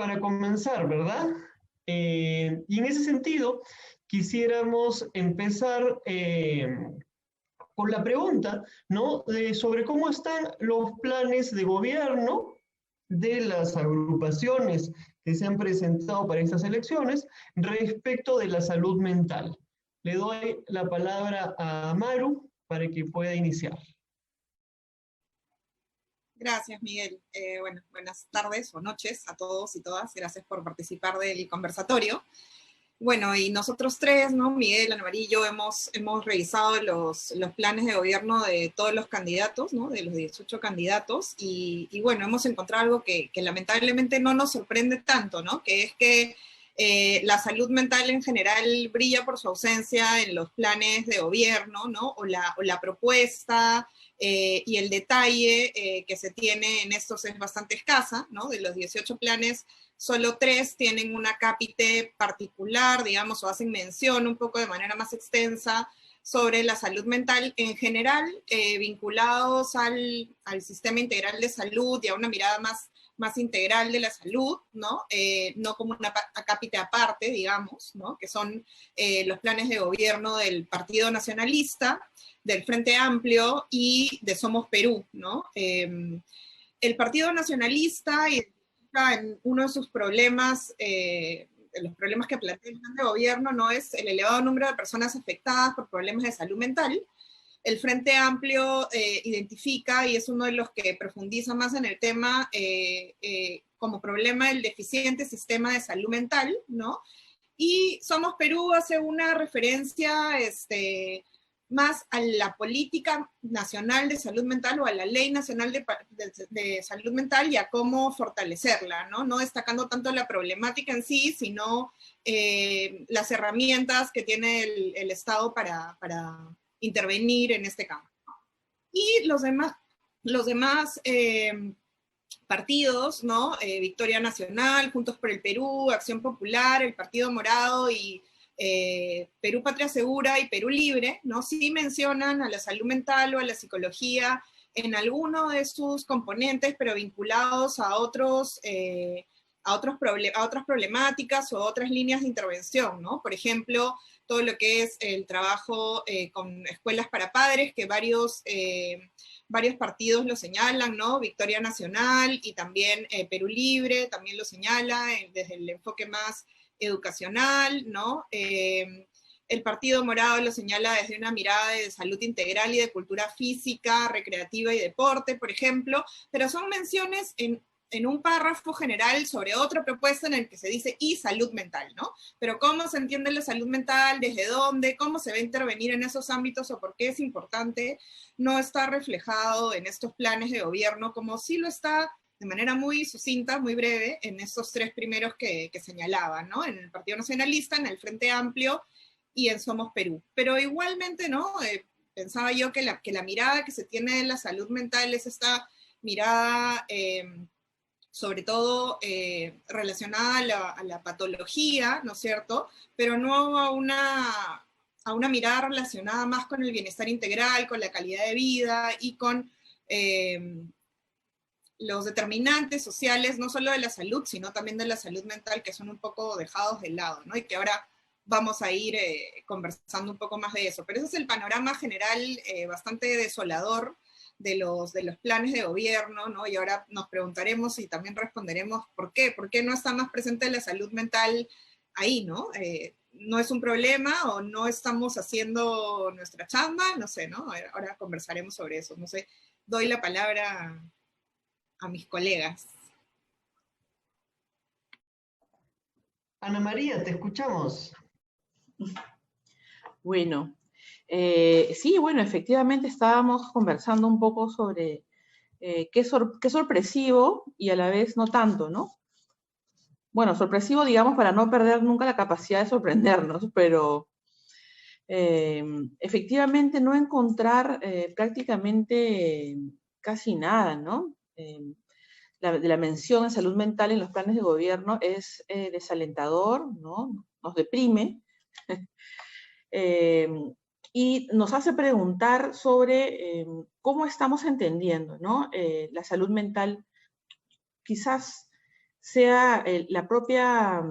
para comenzar, ¿verdad? Y en ese sentido, quisiéramos empezar con la pregunta, ¿no? Sobre cómo están los planes de gobierno de las agrupaciones que se han presentado para estas elecciones respecto de la salud mental. Le doy la palabra a Maru para que pueda iniciar. Gracias, Miguel. Bueno, buenas tardes o noches a todos y todas. Gracias por participar del conversatorio. Bueno, y nosotros tres, ¿no? Miguel, Ana María y yo hemos revisado los planes de gobierno de todos los candidatos, ¿no? De los 18 candidatos, y bueno, hemos encontrado algo que lamentablemente no nos sorprende tanto, ¿no? Que es que la salud mental en general brilla por su ausencia en los planes de gobierno, ¿no? O la propuesta y el detalle que se tiene en estos es bastante escasa, ¿no? De los 18 planes, solo 3 tienen una cápite particular, digamos, o hacen mención un poco de manera más extensa sobre la salud mental en general, vinculados al sistema integral de salud y a una mirada más integral de la salud, ¿no? No como una cápite aparte, digamos, ¿no? Que son los planes de gobierno del Partido Nacionalista, del Frente Amplio y de Somos Perú, ¿no? El Partido Nacionalista en uno de sus problemas, los problemas que plantea el plan de gobierno, no es el elevado número de personas afectadas por problemas de salud mental. El Frente Amplio identifica, y es uno de los que profundiza más en el tema, como problema el deficiente sistema de salud mental, ¿no? Y Somos Perú hace una referencia más a la política nacional de salud mental o a la ley nacional de salud mental y a cómo fortalecerla, ¿no? No destacando tanto la problemática en sí, sino las herramientas que tiene el Estado para intervenir en este campo. Y los demás partidos, ¿no? Victoria Nacional, Juntos por el Perú, Acción Popular, el Partido Morado y Perú Patria Segura y Perú Libre, ¿no? Sí mencionan a la salud mental o a la psicología en alguno de sus componentes, pero vinculados a otras problemáticas o otras líneas de intervención, ¿no? Por ejemplo, todo lo que es el trabajo con escuelas para padres, que varios partidos lo señalan, ¿no? Victoria Nacional y también Perú Libre también lo señala desde el enfoque más educacional, ¿no? El Partido Morado lo señala desde una mirada de salud integral y de cultura física, recreativa y deporte, por ejemplo, pero son menciones en un párrafo general sobre otra propuesta en el que se dice y salud mental, ¿no? Pero cómo se entiende la salud mental, desde dónde, cómo se va a intervenir en esos ámbitos o por qué es importante, no está reflejado en estos planes de gobierno, como sí lo está de manera muy sucinta, muy breve, en estos 3 primeros que señalaba, ¿no? En el Partido Nacionalista, en el Frente Amplio y en Somos Perú. Pero igualmente, ¿no? Pensaba yo que la mirada que se tiene de la salud mental es esta mirada sobre todo relacionada a la patología, ¿no es cierto? Pero no a una mirada relacionada más con el bienestar integral, con la calidad de vida y con los determinantes sociales, no solo de la salud, sino también de la salud mental, que son un poco dejados de lado, ¿no? Y que ahora vamos a ir conversando un poco más de eso. Pero ese es el panorama general bastante desolador de los planes de gobierno, ¿no? Y ahora nos preguntaremos y también responderemos por qué no está más presente la salud mental ahí, ¿no? ¿No es un problema o no estamos haciendo nuestra chamba? No sé, ¿no? Ahora conversaremos sobre eso. No sé, doy la palabra a mis colegas. Ana María, te escuchamos. Bueno, sí, bueno, efectivamente estábamos conversando un poco sobre qué sorpresivo y a la vez no tanto, ¿no? Bueno, sorpresivo, digamos, para no perder nunca la capacidad de sorprendernos, pero efectivamente no encontrar prácticamente casi nada, ¿no? De la mención de salud mental en los planes de gobierno es desalentador, ¿no? Nos deprime. Y nos hace preguntar sobre cómo estamos entendiendo, ¿no? La salud mental. Quizás sea la propia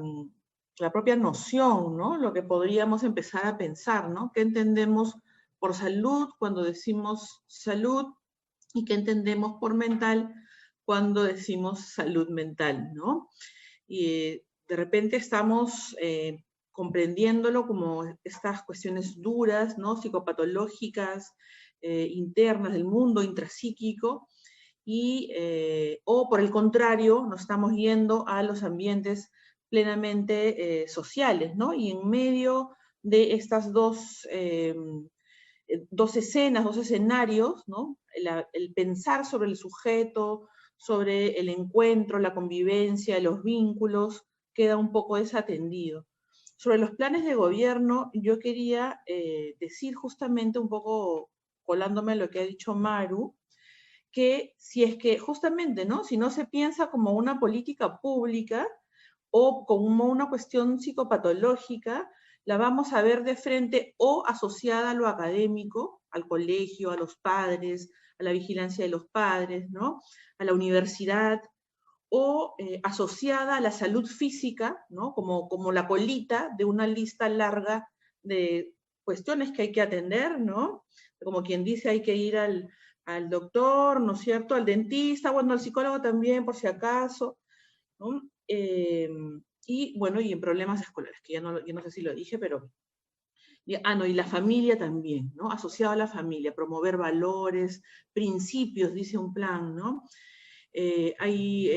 noción, ¿no? Lo que podríamos empezar a pensar, ¿no? ¿Qué entendemos por salud cuando decimos salud y qué entendemos por mental cuando decimos salud mental, ¿no? Y de repente estamos comprendiéndolo como estas cuestiones duras, ¿no? Psicopatológicas, internas del mundo, intrapsíquico, o por el contrario, nos estamos yendo a los ambientes plenamente sociales, ¿no? Y en medio de estas dos escenas, dos escenarios, ¿no? El pensar sobre el sujeto, sobre el encuentro, la convivencia, los vínculos, queda un poco desatendido. Sobre los planes de gobierno, yo quería decir justamente un poco, colándome a lo que ha dicho Maru, que si es que justamente, ¿no? Si no se piensa como una política pública o como una cuestión psicopatológica, la vamos a ver de frente o asociada a lo académico, al colegio, a los padres, a la vigilancia de los padres, ¿no? A la universidad, o asociada a la salud física, ¿no? Como la colita de una lista larga de cuestiones que hay que atender, ¿no? Como quien dice, hay que ir al doctor, ¿no es cierto?, al dentista, bueno, al psicólogo también, por si acaso, ¿no? Y bueno, y en problemas escolares, que ya no sé si lo dije, pero... no, y la familia también, ¿no? Asociado a la familia, promover valores, principios, dice un plan, ¿no? Hay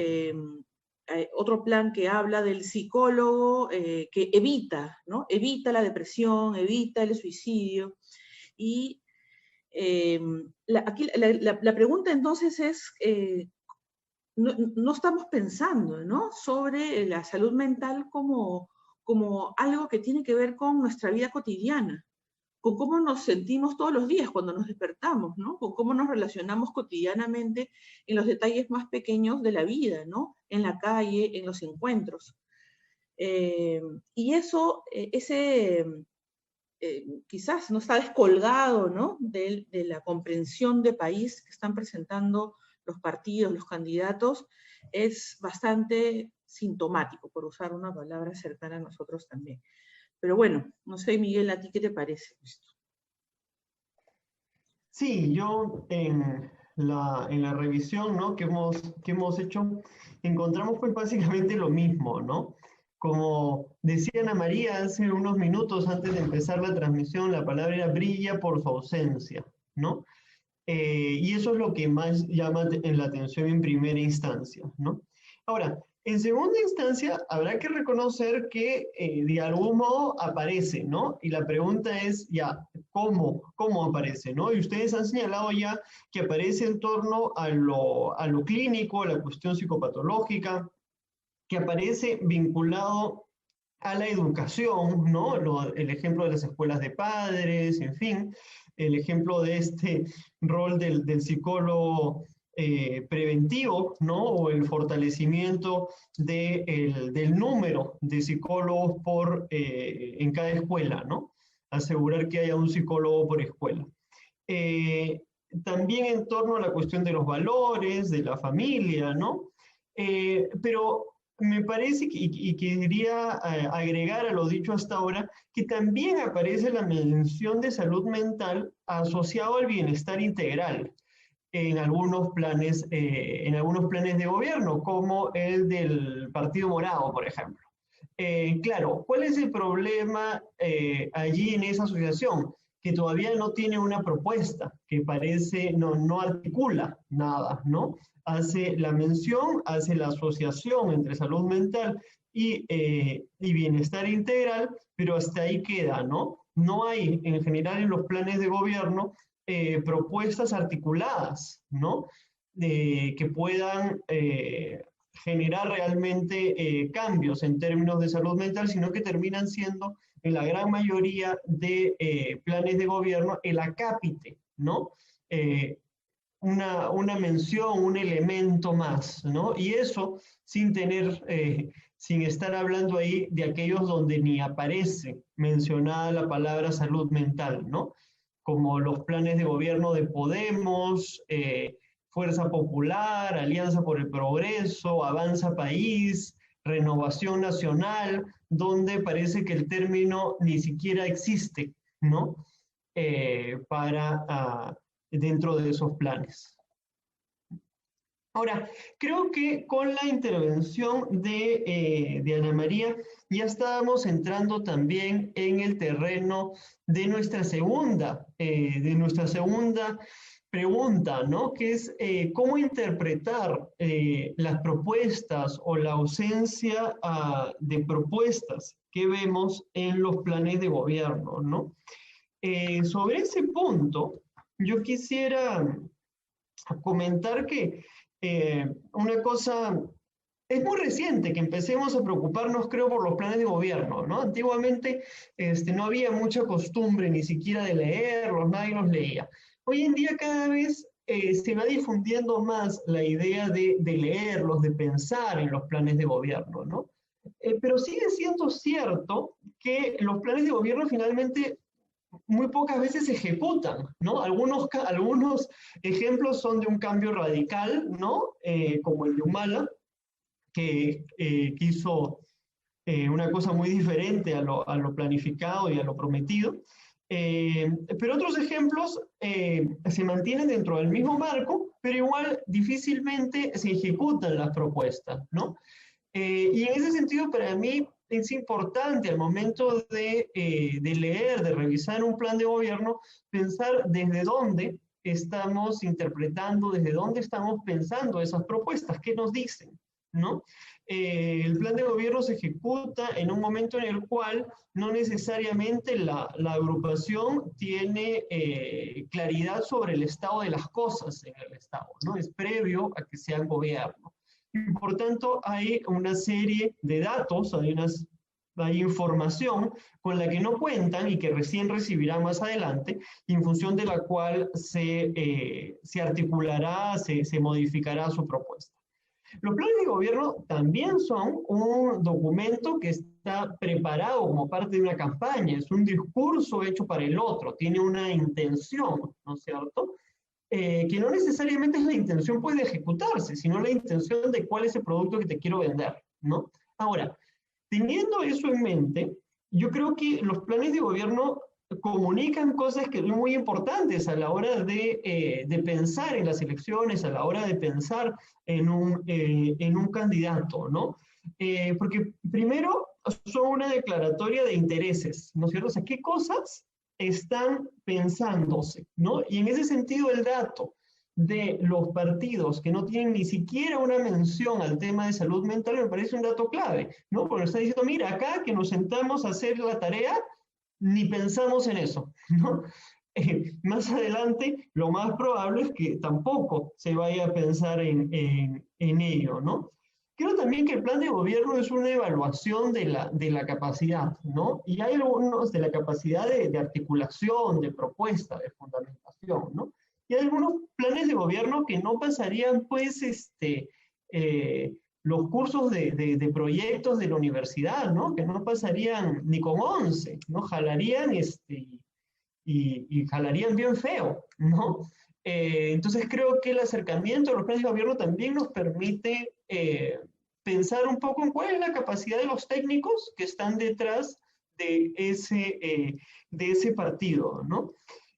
otro plan que habla del psicólogo que evita, ¿no? Evita la depresión, evita el suicidio. Y aquí la pregunta entonces es, no estamos pensando, ¿no? Sobre la salud mental como algo que tiene que ver con nuestra vida cotidiana, con cómo nos sentimos todos los días cuando nos despertamos, ¿no? Con cómo nos relacionamos cotidianamente en los detalles más pequeños de la vida, ¿no? En la calle, en los encuentros. Y eso, quizás no está descolgado, ¿no? De la comprensión de país que están presentando los partidos, los candidatos, es bastante sintomático, por usar una palabra cercana a nosotros también. Pero bueno, no sé, Miguel, ¿a ti qué te parece esto? Sí, yo en la revisión, ¿no?, que hemos hecho, encontramos pues básicamente lo mismo, ¿no? Como decía Ana María hace unos minutos antes de empezar la transmisión, la palabra brilla por su ausencia, ¿no? Y eso es lo que más llama la atención en primera instancia, ¿no? Ahora, en segunda instancia, habrá que reconocer que de algún modo aparece, ¿no? Y la pregunta es, ya, ¿cómo aparece, ¿no? Y ustedes han señalado ya que aparece en torno a lo clínico, a la cuestión psicopatológica, que aparece vinculado a la educación, ¿no? El ejemplo de las escuelas de padres, en fin, el ejemplo de este rol del psicólogo preventivo, ¿no? O el fortalecimiento del número de psicólogos en cada escuela, ¿no? Asegurar que haya un psicólogo por escuela. También en torno a la cuestión de los valores, de la familia, ¿no? Pero me parece y quería agregar a lo dicho hasta ahora, que también aparece la mención de salud mental asociado al bienestar integral en algunos planes de gobierno, como el del Partido Morado, por ejemplo. Claro, ¿cuál es el problema allí en esa asociación? Que todavía no tiene una propuesta, que parece no articula nada, ¿no? Hace la mención, hace la asociación entre salud mental y bienestar integral, pero hasta ahí queda, ¿no? No hay, en general, en los planes de gobierno propuestas articuladas, ¿no? Que puedan generar realmente cambios en términos de salud mental, sino que terminan siendo, en la gran mayoría de planes de gobierno, el acápite, ¿no? Una mención, un elemento más, ¿no? Y eso sin estar hablando ahí de aquellos donde ni aparece mencionada la palabra salud mental, ¿no? Como los planes de gobierno de Podemos, Fuerza Popular, Alianza por el Progreso, Avanza País, Renovación Nacional, donde parece que el término ni siquiera existe, ¿no? Dentro de esos planes. Ahora, creo que con la intervención de Ana María ya estábamos entrando también en el terreno de nuestra segunda pregunta, ¿no? Que es cómo interpretar las propuestas o la ausencia de propuestas que vemos en los planes de gobierno, ¿no? Sobre ese punto, yo quisiera comentar que una cosa, es muy reciente que empecemos a preocuparnos, creo, por los planes de gobierno, ¿no? Antiguamente no había mucha costumbre ni siquiera de leerlos, nadie los leía. Hoy en día cada vez se va difundiendo más la idea de leerlos, de pensar en los planes de gobierno, ¿no? Pero sigue siendo cierto que los planes de gobierno finalmente muy pocas veces se ejecutan, ¿no? Algunos ejemplos son de un cambio radical, ¿no? Como el de Humala, que hizo una cosa muy diferente a lo planificado y a lo prometido. Pero otros ejemplos se mantienen dentro del mismo marco, pero igual difícilmente se ejecutan las propuestas, ¿no? Y en ese sentido, para mí, es importante al momento de leer, de revisar un plan de gobierno, pensar desde dónde estamos interpretando, desde dónde estamos pensando esas propuestas, qué nos dicen, ¿no? El plan de gobierno se ejecuta en un momento en el cual no necesariamente la agrupación tiene claridad sobre el estado de las cosas en el Estado, ¿no? Es previo a que sean gobierno. Y por tanto, hay una serie de datos, hay información con la que no cuentan y que recién recibirán más adelante, y en función de la cual se articulará, se modificará su propuesta. Los planes de gobierno también son un documento que está preparado como parte de una campaña, es un discurso hecho para el otro, tiene una intención, ¿no es cierto?, que no necesariamente es la intención pues, de ejecutarse, sino la intención de cuál es el producto que te quiero vender, ¿no? Ahora, teniendo eso en mente, yo creo que los planes de gobierno comunican cosas que son muy importantes a la hora de pensar en las elecciones, a la hora de pensar en un candidato, ¿no? Porque primero son una declaratoria de intereses, ¿no es cierto? O sea, ¿qué cosas están pensándose, ¿no? Y en ese sentido el dato de los partidos que no tienen ni siquiera una mención al tema de salud mental me parece un dato clave, ¿no? Porque está diciendo, mira, acá que nos sentamos a hacer la tarea, ni pensamos en eso, ¿no? Más adelante, lo más probable es que tampoco se vaya a pensar en ello, ¿no? Creo también que el plan de gobierno es una evaluación de la capacidad, ¿no? Y hay algunos de la capacidad de articulación, de propuesta, de fundamentación, ¿no? Y hay algunos planes de gobierno que no pasarían, pues, los cursos de proyectos de la universidad, ¿no? Que no pasarían ni con 11, ¿no? Jalarían, y jalarían bien feo, ¿no? Entonces creo que el acercamiento a los planes de gobierno también nos permite pensar un poco en cuál es la capacidad de los técnicos que están detrás de ese partido, ¿no?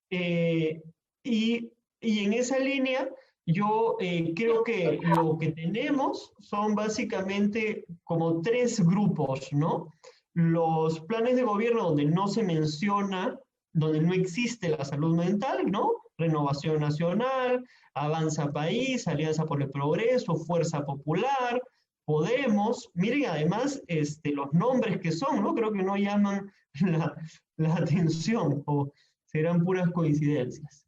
Y en esa línea, yo creo que lo que tenemos son básicamente como tres grupos, ¿no? Los planes de gobierno donde no se menciona, donde no existe la salud mental, ¿no? Renovación Nacional, Avanza País, Alianza por el Progreso, Fuerza Popular, Podemos. Miren además los nombres que son, ¿no? Creo que no llaman la atención o serán puras coincidencias.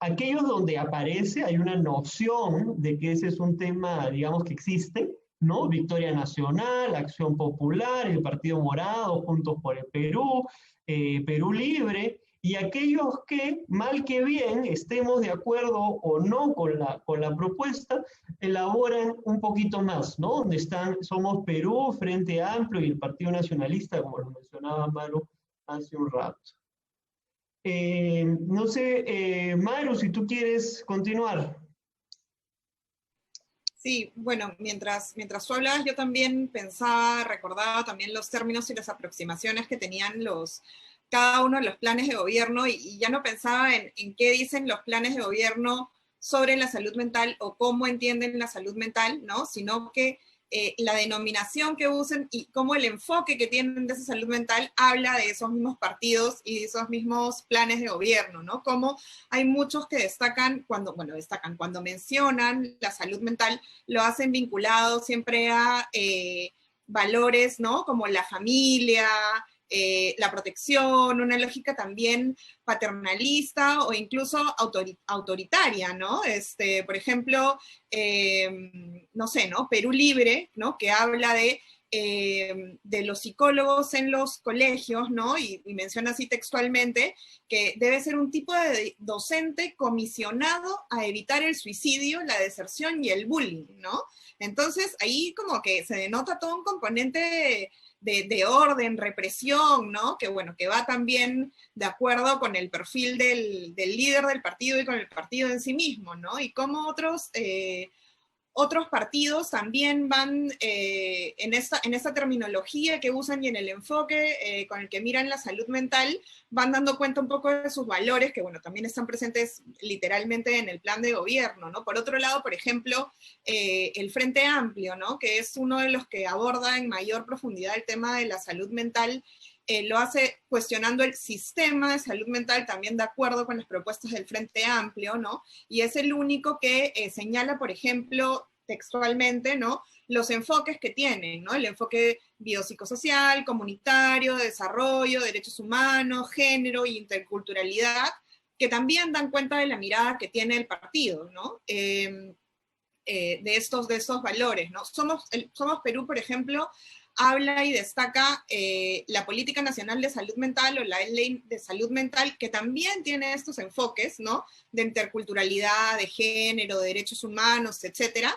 Aquellos donde aparece, hay una noción de que ese es un tema, digamos, que existe, ¿no? Victoria Nacional, Acción Popular, el Partido Morado, Juntos por el Perú, Perú Libre, y aquellos que, mal que bien, estemos de acuerdo o no con la propuesta, elaboran un poquito más, ¿no? Donde somos Perú, Frente Amplio y el Partido Nacionalista, como lo mencionaba Maru hace un rato. No sé, Maru, si tú quieres continuar. Sí, bueno, mientras tú hablabas, yo también pensaba, recordaba también los términos y las aproximaciones que tenían cada uno de los planes de gobierno y ya no pensaba en qué dicen los planes de gobierno sobre la salud mental o cómo entienden la salud mental, ¿no? Sino que la denominación que usen y cómo el enfoque que tienen de esa salud mental habla de esos mismos partidos y de esos mismos planes de gobierno, ¿no? Como hay muchos que destacan cuando mencionan la salud mental, lo hacen vinculado siempre a valores, ¿no? Como la familia, la protección, una lógica también paternalista o incluso autoritaria, ¿no? Por ejemplo, no sé, ¿no? Perú Libre, ¿no? Que habla de los psicólogos en los colegios, ¿no? Y menciona así textualmente que debe ser un tipo de docente comisionado a evitar el suicidio, la deserción y el bullying, ¿no? Entonces, ahí como que se denota todo un componente de orden, represión, ¿no? Que bueno, que va también de acuerdo con el perfil del líder del partido y con el partido en sí mismo, ¿no? Y cómo otros partidos también van en esta terminología que usan y en el enfoque con el que miran la salud mental, van dando cuenta un poco de sus valores, que bueno, también están presentes literalmente en el plan de gobierno, ¿no? Por otro lado, por ejemplo, el Frente Amplio, ¿no? Que es uno de los que aborda en mayor profundidad el tema de la salud mental, lo hace cuestionando el sistema de salud mental también de acuerdo con las propuestas del Frente Amplio, ¿no? Y es el único que señala, por ejemplo, textualmente, ¿no? Los enfoques que tienen, ¿no? El enfoque biopsicosocial, comunitario, de desarrollo, derechos humanos, género e interculturalidad, que también dan cuenta de la mirada que tiene el partido, ¿no? De estos valores, ¿no? Somos Perú, por ejemplo, habla y destaca la Política Nacional de Salud Mental o la Ley de Salud Mental, que también tiene estos enfoques, ¿no? De interculturalidad, de género, de derechos humanos, etcétera,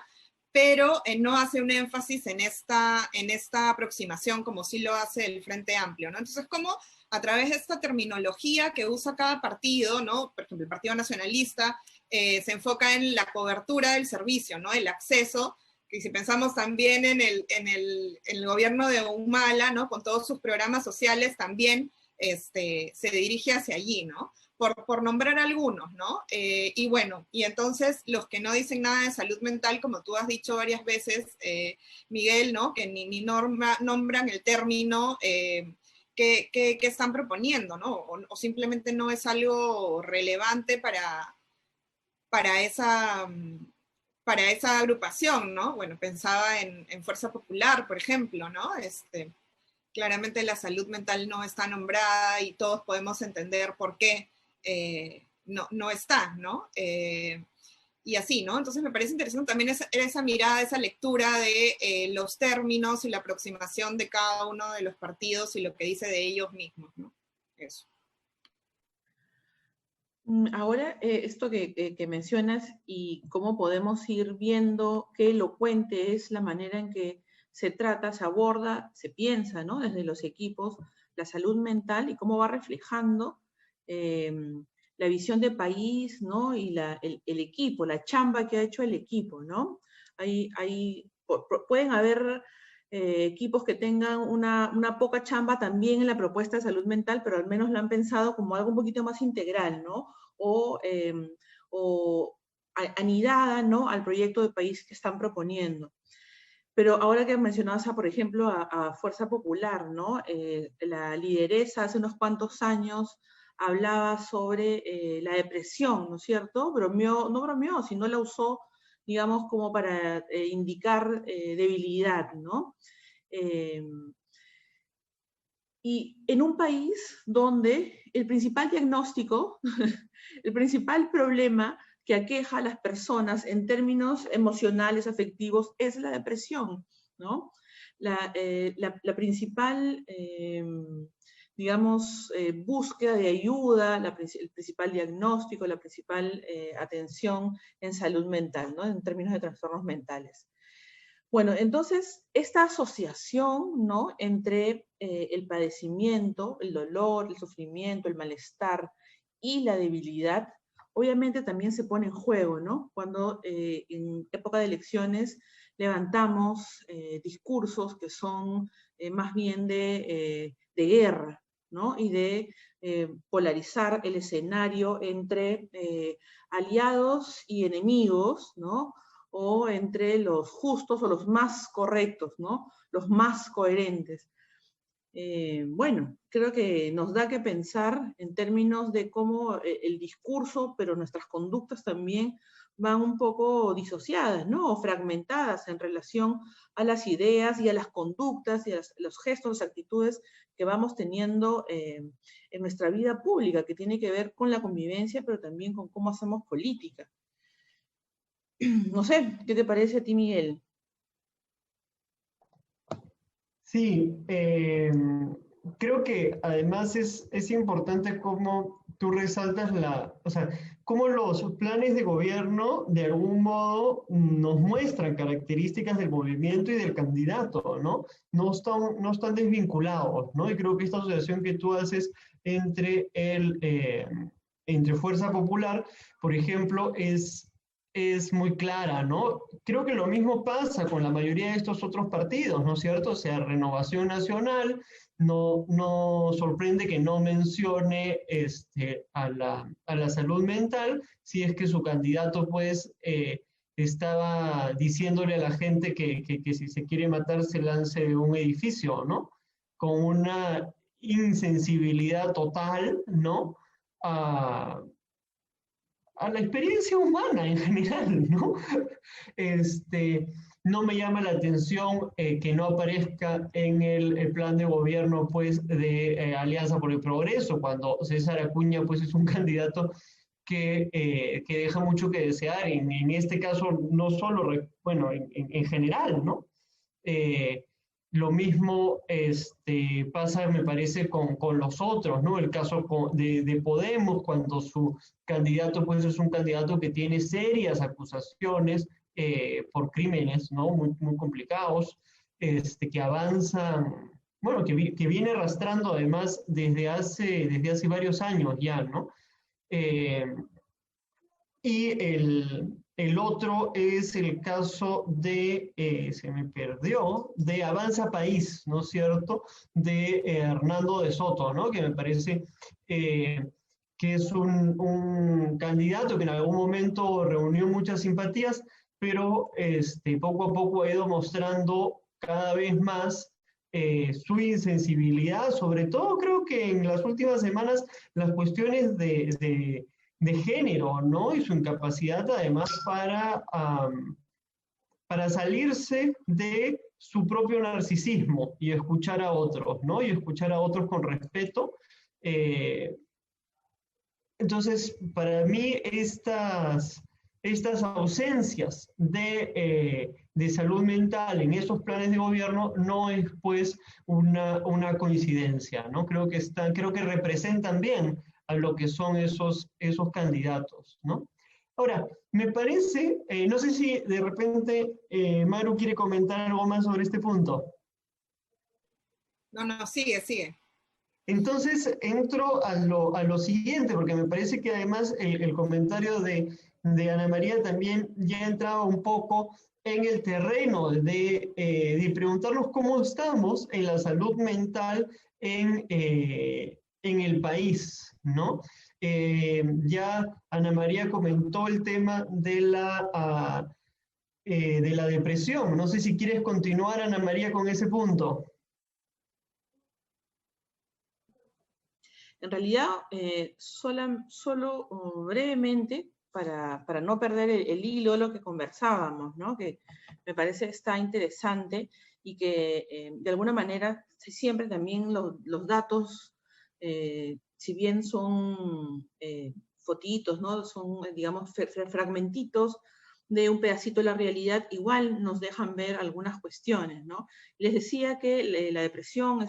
pero no hace un énfasis en esta aproximación como sí lo hace el Frente Amplio, ¿no? Entonces, como a través de esta terminología que usa cada partido, ¿no? Por ejemplo, el Partido Nacionalista se enfoca en la cobertura del servicio, ¿no? El acceso, que si pensamos también en el gobierno de Humala, ¿no? Con todos sus programas sociales también se dirige hacia allí, ¿no? Por nombrar algunos, ¿no? Y bueno, y entonces los que no dicen nada de salud mental, como tú has dicho varias veces, Miguel, ¿no? Que ni nombran el término que están proponiendo, ¿no? O simplemente no es algo relevante para esa agrupación, ¿no? Bueno, pensaba en Fuerza Popular, por ejemplo, ¿no? Claramente la salud mental no está nombrada y todos podemos entender por qué no está, ¿no? Y así, ¿no? Entonces me parece interesante también esa mirada, esa lectura de los términos y la aproximación de cada uno de los partidos y lo que dice de ellos mismos, ¿no? Eso. Ahora, esto que mencionas y cómo podemos ir viendo qué elocuente es la manera en que se trata, se aborda, se piensa, ¿no? Desde los equipos, la salud mental y cómo va reflejando la visión de país, ¿no? Y el equipo, la chamba que ha hecho el equipo, ¿no? Pueden haber equipos que tengan una poca chamba también en la propuesta de salud mental, pero al menos la han pensado como algo un poquito más integral, ¿no? O anidada, ¿no? Al proyecto de país que están proponiendo. Pero ahora que mencionabas, por ejemplo, a Fuerza Popular, ¿no? La lideresa hace unos cuantos años hablaba sobre la depresión, ¿no es cierto? No bromeó, sino la usó, digamos, como para indicar debilidad, ¿no? Y en un país donde el principal diagnóstico, el principal problema que aqueja a las personas en términos emocionales, afectivos, es la depresión, ¿no? La principal, digamos, búsqueda de ayuda, el principal diagnóstico, la principal atención en salud mental, ¿no? En términos de trastornos mentales. Bueno, entonces, esta asociación, ¿no? Entre el padecimiento, el dolor, el sufrimiento, el malestar y la debilidad, obviamente también se pone en juego, ¿no? Cuando en época de elecciones levantamos discursos que son más bien de guerra, ¿no? Y de polarizar el escenario entre aliados y enemigos, ¿no? O entre los justos o los más correctos, ¿no? Los más coherentes. Bueno, creo que nos da que pensar en términos de cómo el discurso, pero nuestras conductas también van un poco disociadas, ¿no? O fragmentadas en relación a las ideas y a las conductas y a los gestos, las actitudes que vamos teniendo en nuestra vida pública, que tiene que ver con la convivencia, pero también con cómo hacemos política. No sé, ¿qué te parece a ti, Miguel? Sí, creo que además es importante cómo tú resaltas o sea, cómo los planes de gobierno de algún modo nos muestran características del movimiento y del candidato, ¿no? No están desvinculados, ¿no? Y creo que esta asociación que tú haces entre entre Fuerza Popular, por ejemplo, es muy clara, ¿no? Creo que lo mismo pasa con la mayoría de estos otros partidos, ¿no es cierto? O sea, Renovación Nacional no sorprende que no mencione a la salud mental, si es que su candidato, pues, estaba diciéndole a la gente que si se quiere matar se lance de un edificio, ¿no? Con una insensibilidad total, ¿no? A la experiencia humana en general, ¿no? No me llama la atención que no aparezca en el plan de gobierno, pues, de Alianza por el Progreso, cuando César Acuña, pues, es un candidato que deja mucho que desear, en este caso, no solo, bueno, en general, ¿no? Lo mismo pasa, me parece, con los otros, ¿no? El caso de Podemos, cuando su candidato, pues, es un candidato que tiene serias acusaciones por crímenes, ¿no? Muy, muy complicados, que avanzan, bueno, que viene arrastrando además desde hace varios años ya, ¿no? Y el otro es el caso se me perdió, de Avanza País, ¿no es cierto? De Hernando de Soto, ¿no? Que me parece que es un candidato que en algún momento reunió muchas simpatías, pero poco a poco ha ido mostrando cada vez más su insensibilidad, sobre todo creo que en las últimas semanas las cuestiones de género, ¿no? Y su incapacidad además para salirse de su propio narcisismo y escuchar a otros, ¿no? Y escuchar a otros con respeto. Entonces, para mí, estas ausencias de salud mental en esos planes de gobierno no es, pues, una coincidencia, ¿no? Creo que representan bien a lo que son esos candidatos, ¿no? Ahora, me parece, no sé si de repente Maru quiere comentar algo más sobre este punto. No, sigue. Entonces entro a lo siguiente, porque me parece que además el comentario de Ana María también ya entraba un poco en el terreno de preguntarnos cómo estamos en la salud mental en el país, ¿no? Ya Ana María comentó el tema de la depresión. No sé si quieres continuar, Ana María, con ese punto. En realidad, solo brevemente, para no perder el hilo de lo que conversábamos, ¿no? Que me parece que está interesante y que de alguna manera siempre también los datos, si bien son fotitos, ¿no? Son, digamos, fragmentitos de un pedacito de la realidad, igual nos dejan ver algunas cuestiones, ¿no? Les decía que la depresión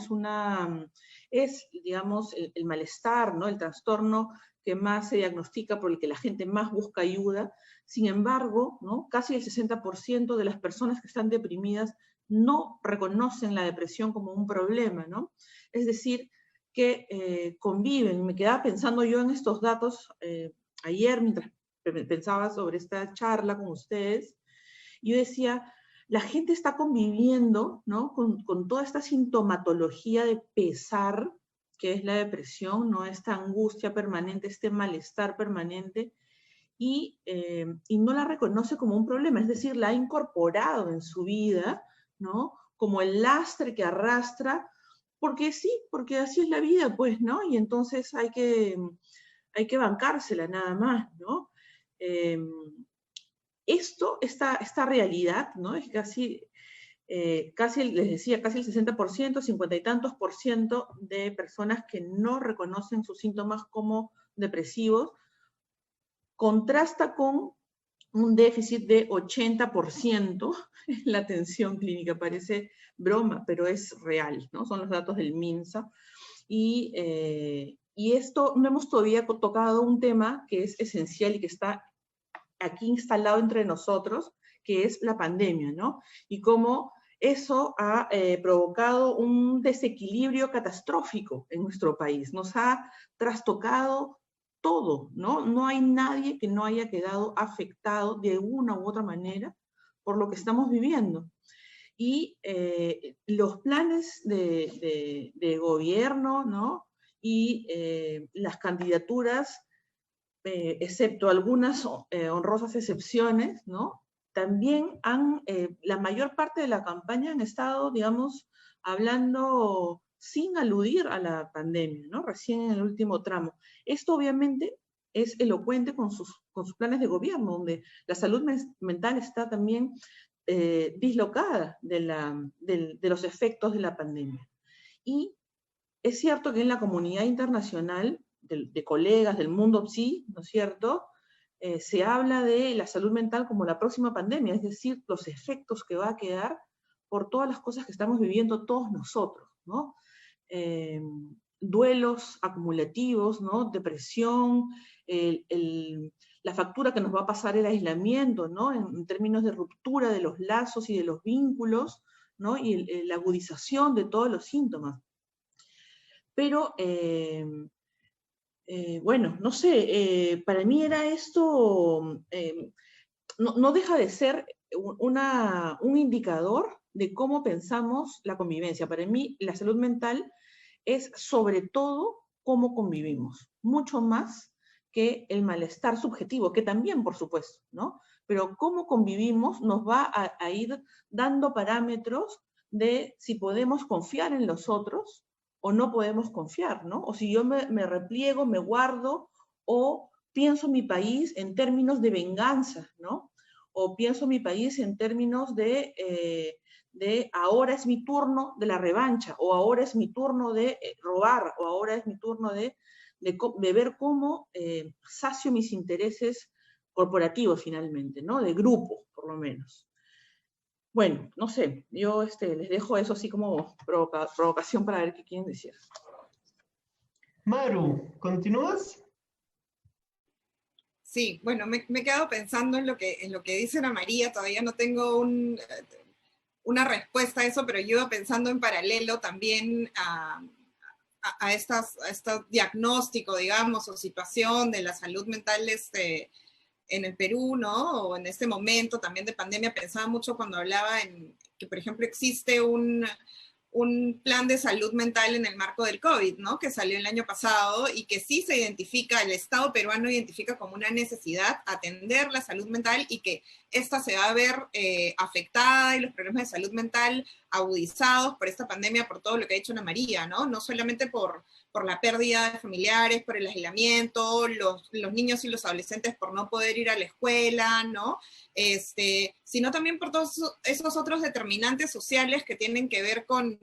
es, digamos, el malestar, ¿no? El trastorno que más se diagnostica, por el que la gente más busca ayuda. Sin embargo, ¿no? Casi el 60% de las personas que están deprimidas no reconocen la depresión como un problema, ¿no? Es decir, que conviven. Me quedaba pensando yo en estos datos ayer mientras pensaba sobre esta charla con ustedes, yo decía, la gente está conviviendo, ¿no? con toda esta sintomatología de pesar, que es la depresión, ¿no? Esta angustia permanente, este malestar permanente, y no la reconoce como un problema, es decir, la ha incorporado en su vida, ¿no? Como el lastre que arrastra, porque sí, porque así es la vida, pues, ¿no? Y entonces hay que bancársela nada más, ¿no? Esta realidad, ¿no? Es casi, les decía, casi el 60%, 50 y tantos por ciento de personas que no reconocen sus síntomas como depresivos, contrasta con un déficit de 80% en la atención clínica. Parece broma, pero es real, ¿no? Son los datos del MINSA. Y esto, no hemos todavía tocado un tema que es esencial y que está aquí instalado entre nosotros, que es la pandemia, ¿no? Y cómo eso ha provocado un desequilibrio catastrófico en nuestro país. Nos ha trastocado todo, ¿no? No hay nadie que no haya quedado afectado de una u otra manera por lo que estamos viviendo. Y los planes de gobierno, ¿no? Y las candidaturas, excepto algunas honrosas excepciones, ¿no? También la mayor parte de la campaña han estado, digamos, hablando sin aludir a la pandemia, ¿no? Recién en el último tramo. Esto obviamente es elocuente con sus planes de gobierno, donde la salud mental está también dislocada de los efectos de la pandemia. Y es cierto que en la comunidad internacional, de colegas del mundo PSI, ¿no es cierto?, se habla de la salud mental como la próxima pandemia, es decir, los efectos que va a quedar por todas las cosas que estamos viviendo todos nosotros, ¿no? Duelos acumulativos, ¿no? Depresión, la factura que nos va a pasar el aislamiento, ¿no? En términos de ruptura de los lazos y de los vínculos, ¿no? Y la agudización de todos los síntomas. Pero, bueno, no sé, para mí era esto, no deja de ser un indicador de cómo pensamos la convivencia. Para mí, la salud mental es sobre todo cómo convivimos, mucho más que el malestar subjetivo, que también, por supuesto, ¿no? Pero cómo convivimos nos va a ir dando parámetros de si podemos confiar en los otros o no podemos confiar, ¿no? O si yo me repliego, me guardo, o pienso mi país en términos de venganza, ¿no? O pienso mi país en términos de ahora es mi turno de la revancha, o ahora es mi turno de robar, o ahora es mi turno de ver cómo sacio mis intereses corporativos finalmente, ¿no? De grupo, por lo menos. Bueno, no sé, yo les dejo eso así como provocación para ver qué quieren decir. Maru, ¿continúas? Sí, bueno, me he quedado pensando en lo que dice Ana María, todavía no tengo una respuesta a eso, pero yo iba pensando en paralelo también a este diagnóstico, digamos, o situación de la salud mental en el Perú, ¿no? O en este momento también de pandemia, pensaba mucho cuando hablaba en que, por ejemplo, existe un plan de salud mental en el marco del COVID, ¿no? Que salió el año pasado y que sí se identifica, el Estado peruano identifica como una necesidad atender la salud mental y que esta se va a ver afectada y los problemas de salud mental agudizados por esta pandemia, por todo lo que ha dicho Ana María, ¿no? No solamente por la pérdida de familiares, por el aislamiento, los niños y los adolescentes por no poder ir a la escuela, ¿no? Sino también por todos esos otros determinantes sociales que tienen que ver con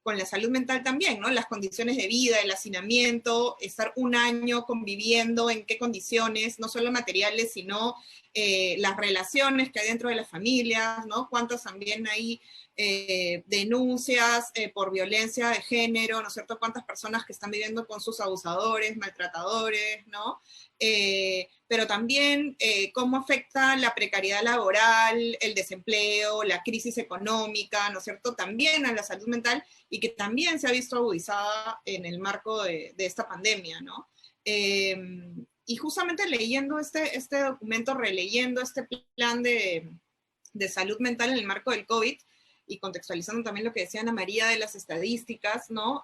la salud mental también, ¿no? Las condiciones de vida, el hacinamiento, estar un año conviviendo, en qué condiciones, no solo materiales, sino las relaciones que hay dentro de las familias, ¿no? Cuántas también hay denuncias por violencia de género, ¿no es cierto? Cuántas personas que están viviendo con sus abusadores, maltratadores, ¿no? Pero también cómo afecta la precariedad laboral, el desempleo, la crisis económica, ¿no es cierto? También a la salud mental y que también se ha visto agudizada en el marco de esta pandemia, ¿no? Y justamente leyendo este documento, releyendo este plan de salud mental en el marco del COVID, y contextualizando también lo que decía Ana María de las estadísticas, ¿no?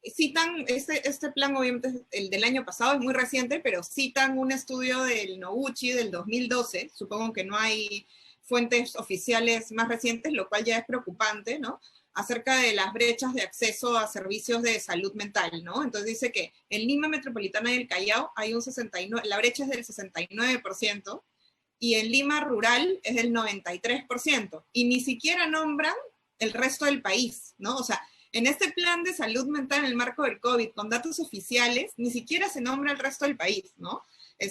Citan, este plan obviamente el del año pasado, es muy reciente, pero citan un estudio del Noguchi del 2012, supongo que no hay fuentes oficiales más recientes, lo cual ya es preocupante, ¿no? Acerca de las brechas de acceso a servicios de salud mental, ¿no? Entonces dice que en Lima Metropolitana y el Callao hay un 69%, la brecha es del 69%, y en Lima rural es del 93%, y ni siquiera nombran el resto del país, ¿no? O sea, en este plan de salud mental en el marco del COVID, con datos oficiales, ni siquiera se nombra el resto del país, ¿no?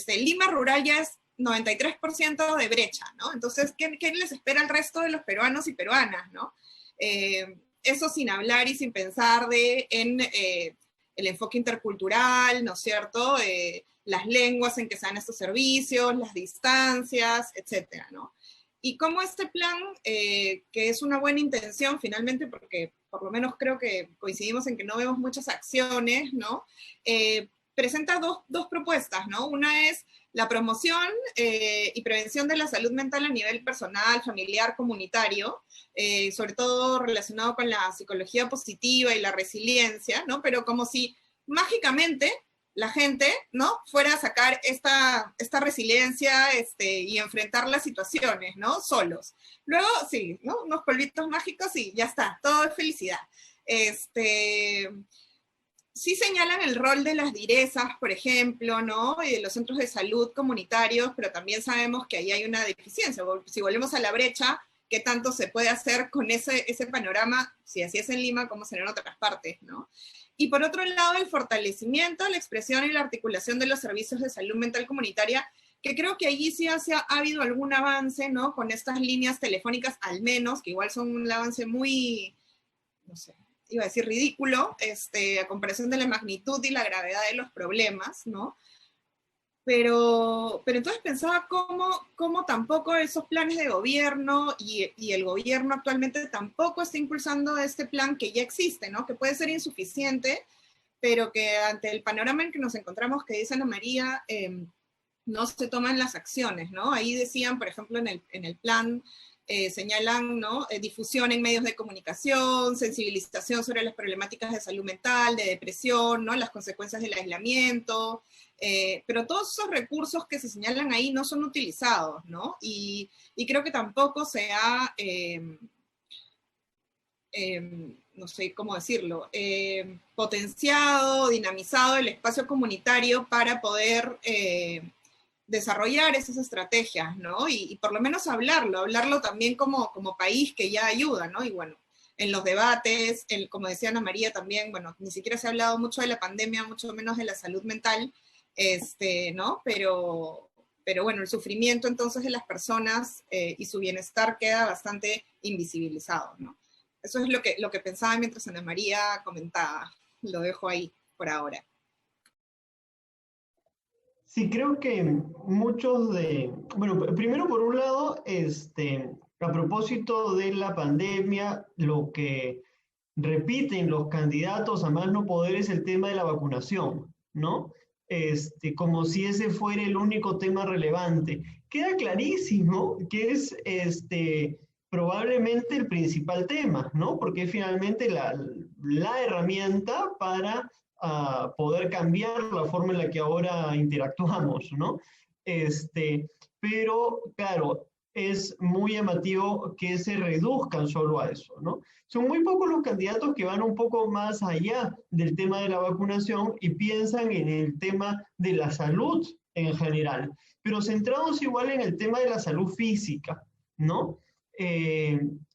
Lima rural ya es 93% de brecha, ¿no? Entonces, ¿qué les espera al resto de los peruanos y peruanas, ¿no? Eso sin hablar y sin pensar en el enfoque intercultural, ¿no es cierto? Las lenguas en que se dan estos servicios, las distancias, etcétera, ¿no? Y cómo este plan, que es una buena intención finalmente, porque por lo menos creo que coincidimos en que no vemos muchas acciones, ¿no? Presenta dos propuestas, ¿no? Una es la promoción y prevención de la salud mental a nivel personal, familiar, comunitario, sobre todo relacionado con la psicología positiva y la resiliencia, ¿no? Pero como si mágicamente la gente, ¿no? Fuera a sacar esta resiliencia y enfrentar las situaciones, ¿no? Solos. Luego, sí, ¿no? Unos polvitos mágicos y ya está, todo es felicidad. Sí señalan el rol de las direzas, por ejemplo, ¿no? Y de los centros de salud comunitarios, pero también sabemos que ahí hay una deficiencia. Si volvemos a la brecha, ¿qué tanto se puede hacer con ese panorama? Si así es en Lima, ¿cómo será en otras partes, ¿no? Y por otro lado, el fortalecimiento, la expresión y la articulación de los servicios de salud mental comunitaria, que creo que allí sí ha habido algún avance, ¿no? Con estas líneas telefónicas, al menos, que igual son un avance muy, no sé, iba a decir ridículo, a comparación de la magnitud y la gravedad de los problemas, ¿no? Pero entonces pensaba cómo tampoco esos planes de gobierno y el gobierno actualmente tampoco está impulsando este plan que ya existe, ¿no? Que puede ser insuficiente, pero que ante el panorama en que nos encontramos, que dice Ana María, no se toman las acciones, ¿no? Ahí decían, por ejemplo, en el plan, señalan, ¿no? Difusión en medios de comunicación, sensibilización sobre las problemáticas de salud mental, de depresión, ¿no? Las consecuencias del aislamiento, pero todos esos recursos que se señalan ahí no son utilizados, ¿no? Y creo que tampoco se ha, no sé cómo decirlo, potenciado, dinamizado el espacio comunitario para poder desarrollar esas estrategias, ¿no? Y por lo menos hablarlo también como país que ya ayuda, ¿no? Y bueno, en los debates, como decía Ana María también, bueno, ni siquiera se ha hablado mucho de la pandemia, mucho menos de la salud mental, ¿no? Pero bueno, el sufrimiento entonces de las personas y su bienestar queda bastante invisibilizado, ¿no? Eso es lo que pensaba mientras Ana María comentaba. Lo dejo ahí por ahora. Sí, creo que muchos bueno, primero por un lado, a propósito de la pandemia, lo que repiten los candidatos a más no poder es el tema de la vacunación, ¿no? Como si ese fuera el único tema relevante. Queda clarísimo que es probablemente el principal tema, ¿no? Porque es finalmente la herramienta para poder cambiar la forma en la que ahora interactuamos, ¿no? Pero, claro, es muy llamativo que se reduzcan solo a eso, ¿no? Son muy pocos los candidatos que van un poco más allá del tema de la vacunación y piensan en el tema de la salud en general, pero centrados igual en el tema de la salud física, ¿no?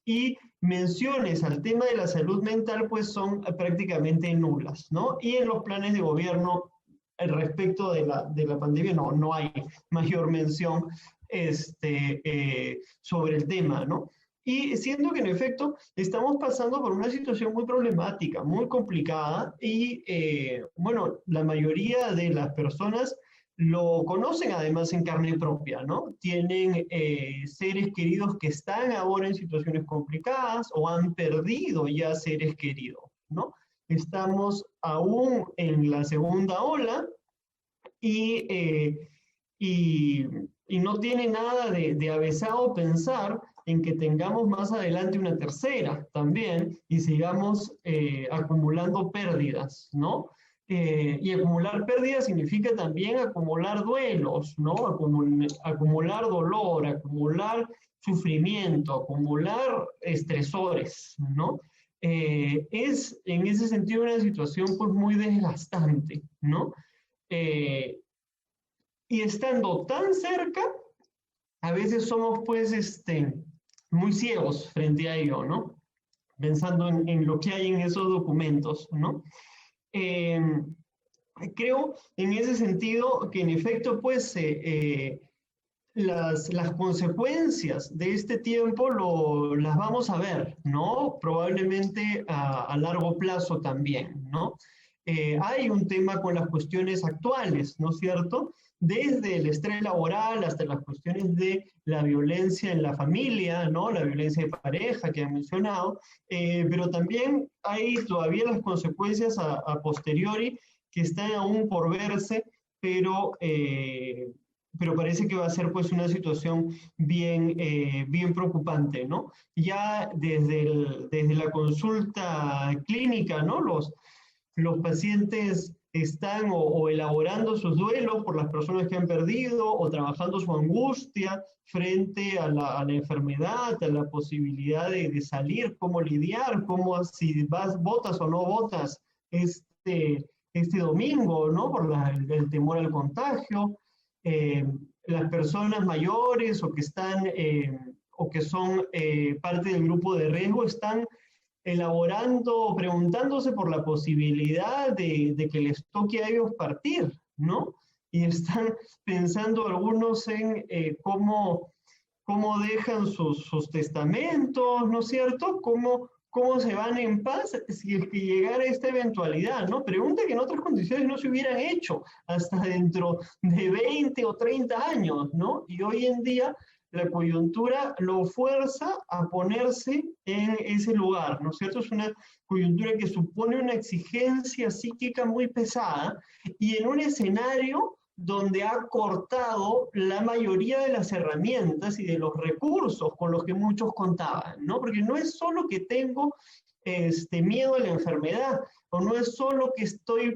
Y menciones al tema de la salud mental pues son prácticamente nulas, ¿no? Y en los planes de gobierno respecto de la pandemia no hay mayor mención sobre el tema, ¿no? Y siento que en efecto estamos pasando por una situación muy problemática, muy complicada y bueno, la mayoría de las personas lo conocen además en carne propia, ¿no? Tienen seres queridos que están ahora en situaciones complicadas o han perdido ya seres queridos, ¿no? Estamos aún en la segunda ola y no tiene nada de avesado pensar en que tengamos más adelante una tercera también y sigamos acumulando pérdidas, ¿no? Y acumular pérdidas significa también acumular duelos, ¿no? Acumular dolor, acumular sufrimiento, acumular estresores, ¿no? Es en ese sentido una situación pues muy desgastante, ¿no? Y estando tan cerca, a veces somos pues muy ciegos frente a ello, ¿no? Pensando en lo que hay en esos documentos, ¿no? Creo en ese sentido que en efecto pues las consecuencias de este tiempo las vamos a ver, ¿no? Probablemente a largo plazo también, ¿no? Hay un tema con las cuestiones actuales, ¿no es cierto? Desde el estrés laboral hasta las cuestiones de la violencia en la familia, ¿no? La violencia de pareja que han mencionado, pero también hay todavía las consecuencias a posteriori que están aún por verse, pero parece que va a ser pues una situación bien preocupante, ¿no? Ya desde la consulta clínica, ¿no? Los pacientes están o elaborando sus duelos por las personas que han perdido o trabajando su angustia frente a la enfermedad, a la posibilidad de salir, cómo lidiar, si votas o no votas este domingo, ¿no? Por el temor al contagio. Las personas mayores o que son parte del grupo de riesgo están elaborando, preguntándose por la posibilidad de que les toque a ellos partir, ¿no? Y están pensando algunos en cómo dejan sus testamentos, ¿no es cierto? ¿Cómo se van en paz si es que llegara esta eventualidad, ¿no? Pregunta que en otras condiciones no se hubieran hecho hasta dentro de 20 o 30 años, ¿no? Y hoy en día la coyuntura lo fuerza a ponerse en ese lugar, ¿no es cierto? Es una coyuntura que supone una exigencia psíquica muy pesada y en un escenario donde ha cortado la mayoría de las herramientas y de los recursos con los que muchos contaban, ¿no? Porque no es solo que tengo miedo a la enfermedad, o no es solo que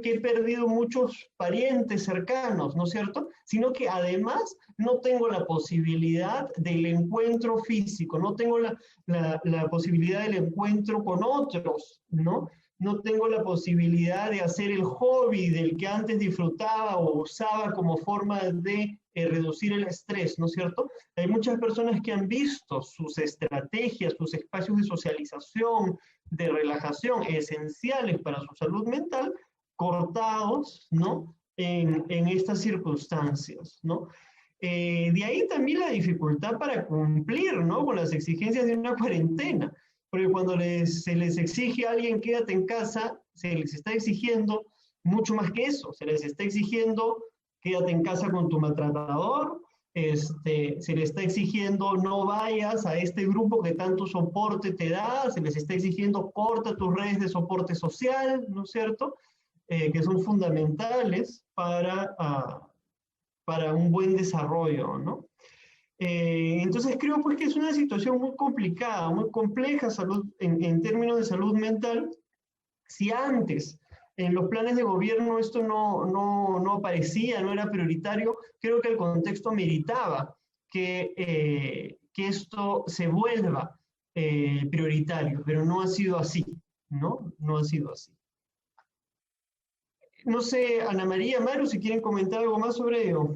he perdido muchos parientes cercanos, ¿no es cierto? Sino que además no tengo la posibilidad del encuentro físico, no tengo la posibilidad del encuentro con otros, ¿no? No tengo la posibilidad de hacer el hobby del que antes disfrutaba o usaba como forma de reducir el estrés, ¿no es cierto? Hay muchas personas que han visto sus estrategias, sus espacios de socialización, de relajación esenciales para su salud mental, cortados, ¿no? En estas circunstancias, ¿no? De ahí también la dificultad para cumplir, ¿no? Con las exigencias de una cuarentena. Porque cuando se les exige a alguien quédate en casa, se les está exigiendo mucho más que eso. Se les está exigiendo quédate en casa con tu maltratador, se les está exigiendo no vayas a este grupo que tanto soporte te da, se les está exigiendo corta tus redes de soporte social, ¿no es cierto? Que son fundamentales para un buen desarrollo, ¿no? Entonces creo pues que es una situación muy complicada, muy compleja en términos de salud mental. Si antes en los planes de gobierno esto no aparecía, no era prioritario, creo que el contexto meritaba que esto se vuelva prioritario, pero no ha sido así, ¿no? No ha sido así. No sé, Ana María, Maru, si quieren comentar algo más sobre ello.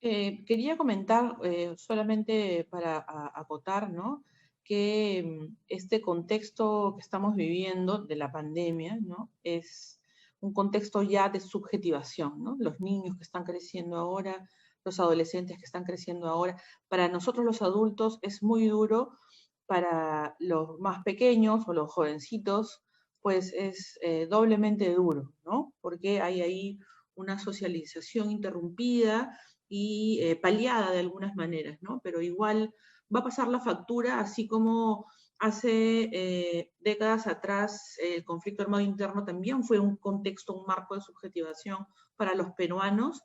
Quería comentar, solamente para acotar, ¿no? Que este contexto que estamos viviendo de la pandemia, ¿no? Es un contexto ya de subjetivación, ¿no? Los niños que están creciendo ahora, los adolescentes que están creciendo ahora, para nosotros los adultos es muy duro, para los más pequeños o los jovencitos, pues es doblemente duro, ¿no? Porque hay ahí una socialización interrumpida y paliada de algunas maneras, ¿no? Pero igual va a pasar la factura, así como hace décadas atrás el conflicto armado interno también fue un contexto, un marco de subjetivación para los peruanos.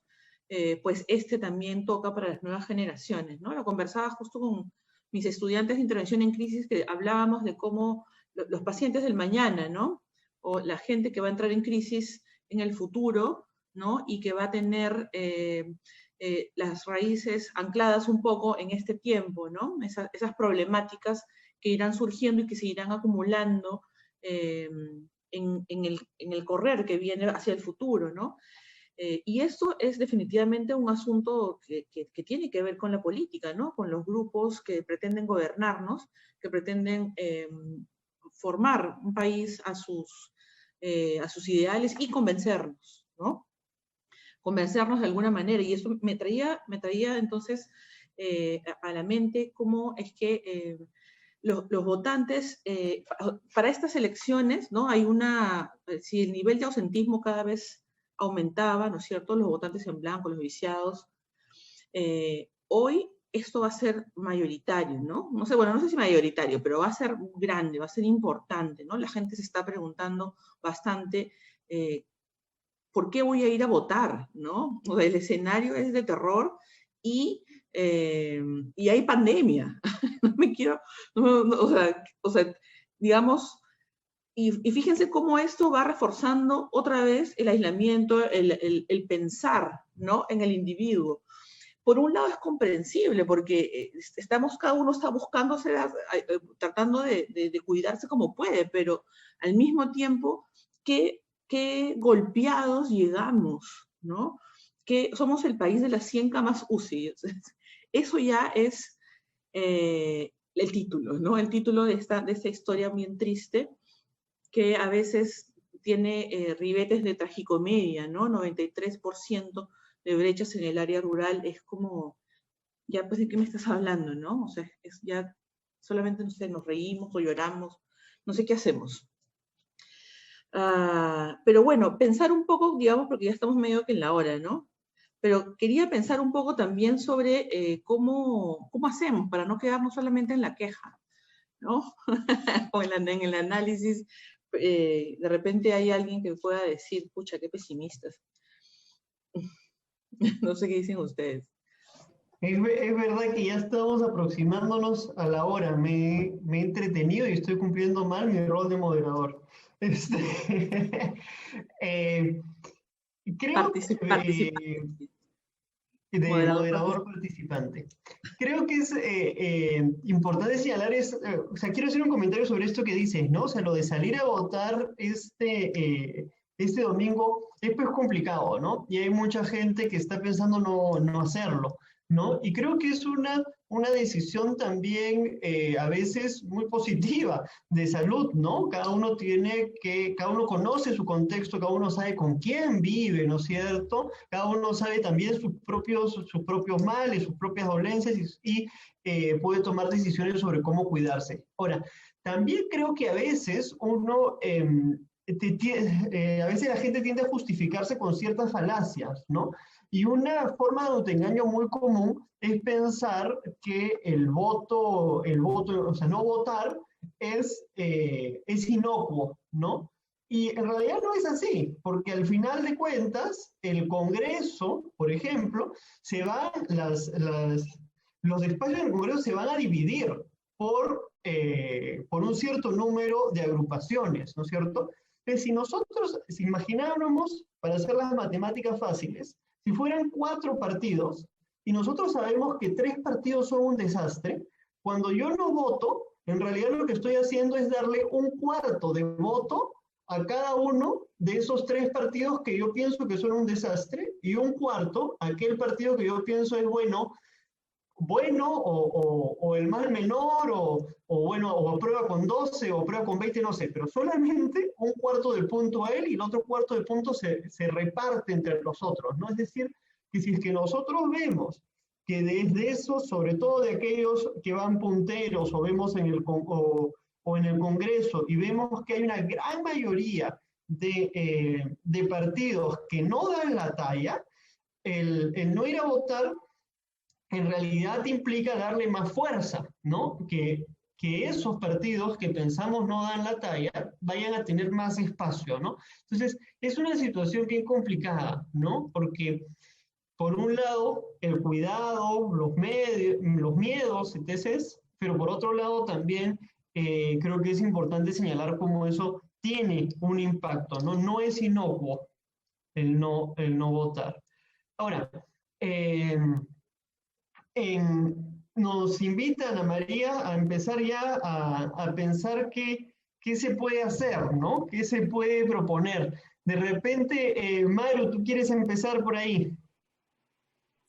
pues este también toca para las nuevas generaciones, ¿no? Lo conversaba justo con mis estudiantes de intervención en crisis, que hablábamos de cómo los pacientes del mañana, ¿no? O la gente que va a entrar en crisis en el futuro, ¿no? Y que va a tener las raíces ancladas un poco en este tiempo, ¿no? Esas problemáticas que irán surgiendo y que se irán acumulando en el correr que viene hacia el futuro, ¿no? Y esto es definitivamente un asunto que tiene que ver con la política, ¿no? Con los grupos que pretenden gobernarnos, que pretenden formar un país a sus ideales y convencernos, ¿no? Convencernos de alguna manera. Y eso me traía entonces a la mente cómo es que los votantes, para estas elecciones, ¿no? Hay si el nivel de ausentismo cada vez aumentaba, ¿no es cierto? Los votantes en blanco, los viciados. Hoy esto va a ser mayoritario, ¿no? No sé, bueno, no sé si mayoritario, pero va a ser grande, va a ser importante, ¿no? La gente se está preguntando bastante ¿por qué voy a ir a votar, ¿no? O sea, el escenario es de terror y hay pandemia. No me quiero, o sea, digamos, y fíjense cómo esto va reforzando otra vez el aislamiento, el pensar, ¿no? En el individuo. Por un lado es comprensible porque cada uno está buscándose, tratando de cuidarse como puede, pero al mismo tiempo, qué golpeados llegamos, ¿no? Que somos el país de las 100 camas UCI. Eso ya es el título, ¿no? El título de esta historia bien triste, que a veces tiene ribetes de tragicomedia, ¿no? 93% de brechas en el área rural, es como, ya pues, ¿de qué me estás hablando, no? O sea, ya solamente, no sé, nos reímos o lloramos, no sé qué hacemos. Pero bueno, pensar un poco, digamos, porque ya estamos medio que en la hora, ¿no? Pero quería pensar un poco también sobre cómo hacemos para no quedarnos solamente en la queja, ¿no? O en el análisis. De repente hay alguien que pueda decir, pucha, qué pesimistas. No sé qué dicen ustedes. Es verdad que ya estamos aproximándonos a la hora. Me he entretenido y estoy cumpliendo mal mi rol de moderador. Creo que de moderador participante. Creo que es importante señalar, o sea, quiero hacer un comentario sobre esto que dices, ¿no? O sea, lo de salir a votar este domingo es pues complicado, ¿no? Y hay mucha gente que está pensando no hacerlo, ¿no? Y creo que es una decisión también a veces muy positiva de salud, ¿no? Cada uno conoce su contexto, cada uno sabe con quién vive, ¿no es cierto? Cada uno sabe también sus propios males, sus propias dolencias y puede tomar decisiones sobre cómo cuidarse. Ahora, también creo que a veces a veces la gente tiende a justificarse con ciertas falacias, ¿no? Y una forma de autoengaño muy común es pensar que el voto, o sea, no votar es inocuo, ¿no? Y en realidad no es así, porque al final de cuentas, el Congreso, por ejemplo, los espacios del Congreso se van a dividir por un cierto número de agrupaciones, ¿no es cierto? Si nosotros, si imagináramos, para hacer las matemáticas fáciles, si fueran 4 partidos, y nosotros sabemos que 3 partidos son un desastre, cuando yo no voto, en realidad lo que estoy haciendo es darle un cuarto de voto a cada uno de esos 3 partidos que yo pienso que son un desastre, y un cuarto a aquel partido que yo pienso es bueno, o el mal menor, o aprueba con 12, o aprueba con 20, no sé, pero solamente un cuarto de punto a él y el otro cuarto de punto se reparte entre los otros, ¿no? Es decir, que si es que nosotros vemos que desde eso, sobre todo de aquellos que van punteros o vemos en el Congreso y vemos que hay una gran mayoría de partidos que no dan la talla, el no ir a votar en realidad implica darle más fuerza, ¿no? Que esos partidos que pensamos no dan la talla vayan a tener más espacio, ¿no? Entonces, es una situación bien complicada, ¿no? Porque Por un lado, el cuidado, los miedos, etc., pero por otro lado también creo que es importante señalar cómo eso tiene un impacto, ¿no? No es inocuo el no votar. Ahora, eh, nos invita Ana María a empezar ya a pensar qué se puede hacer, ¿no? ¿Qué se puede proponer? De repente, Maru, ¿tú quieres empezar por ahí?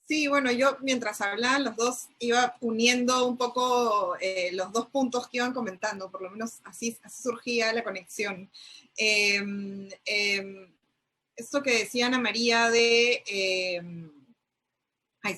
Sí, bueno, yo mientras hablaban los dos iba uniendo un poco los dos puntos que iban comentando, por lo menos así surgía la conexión. Esto que decía Ana María ay,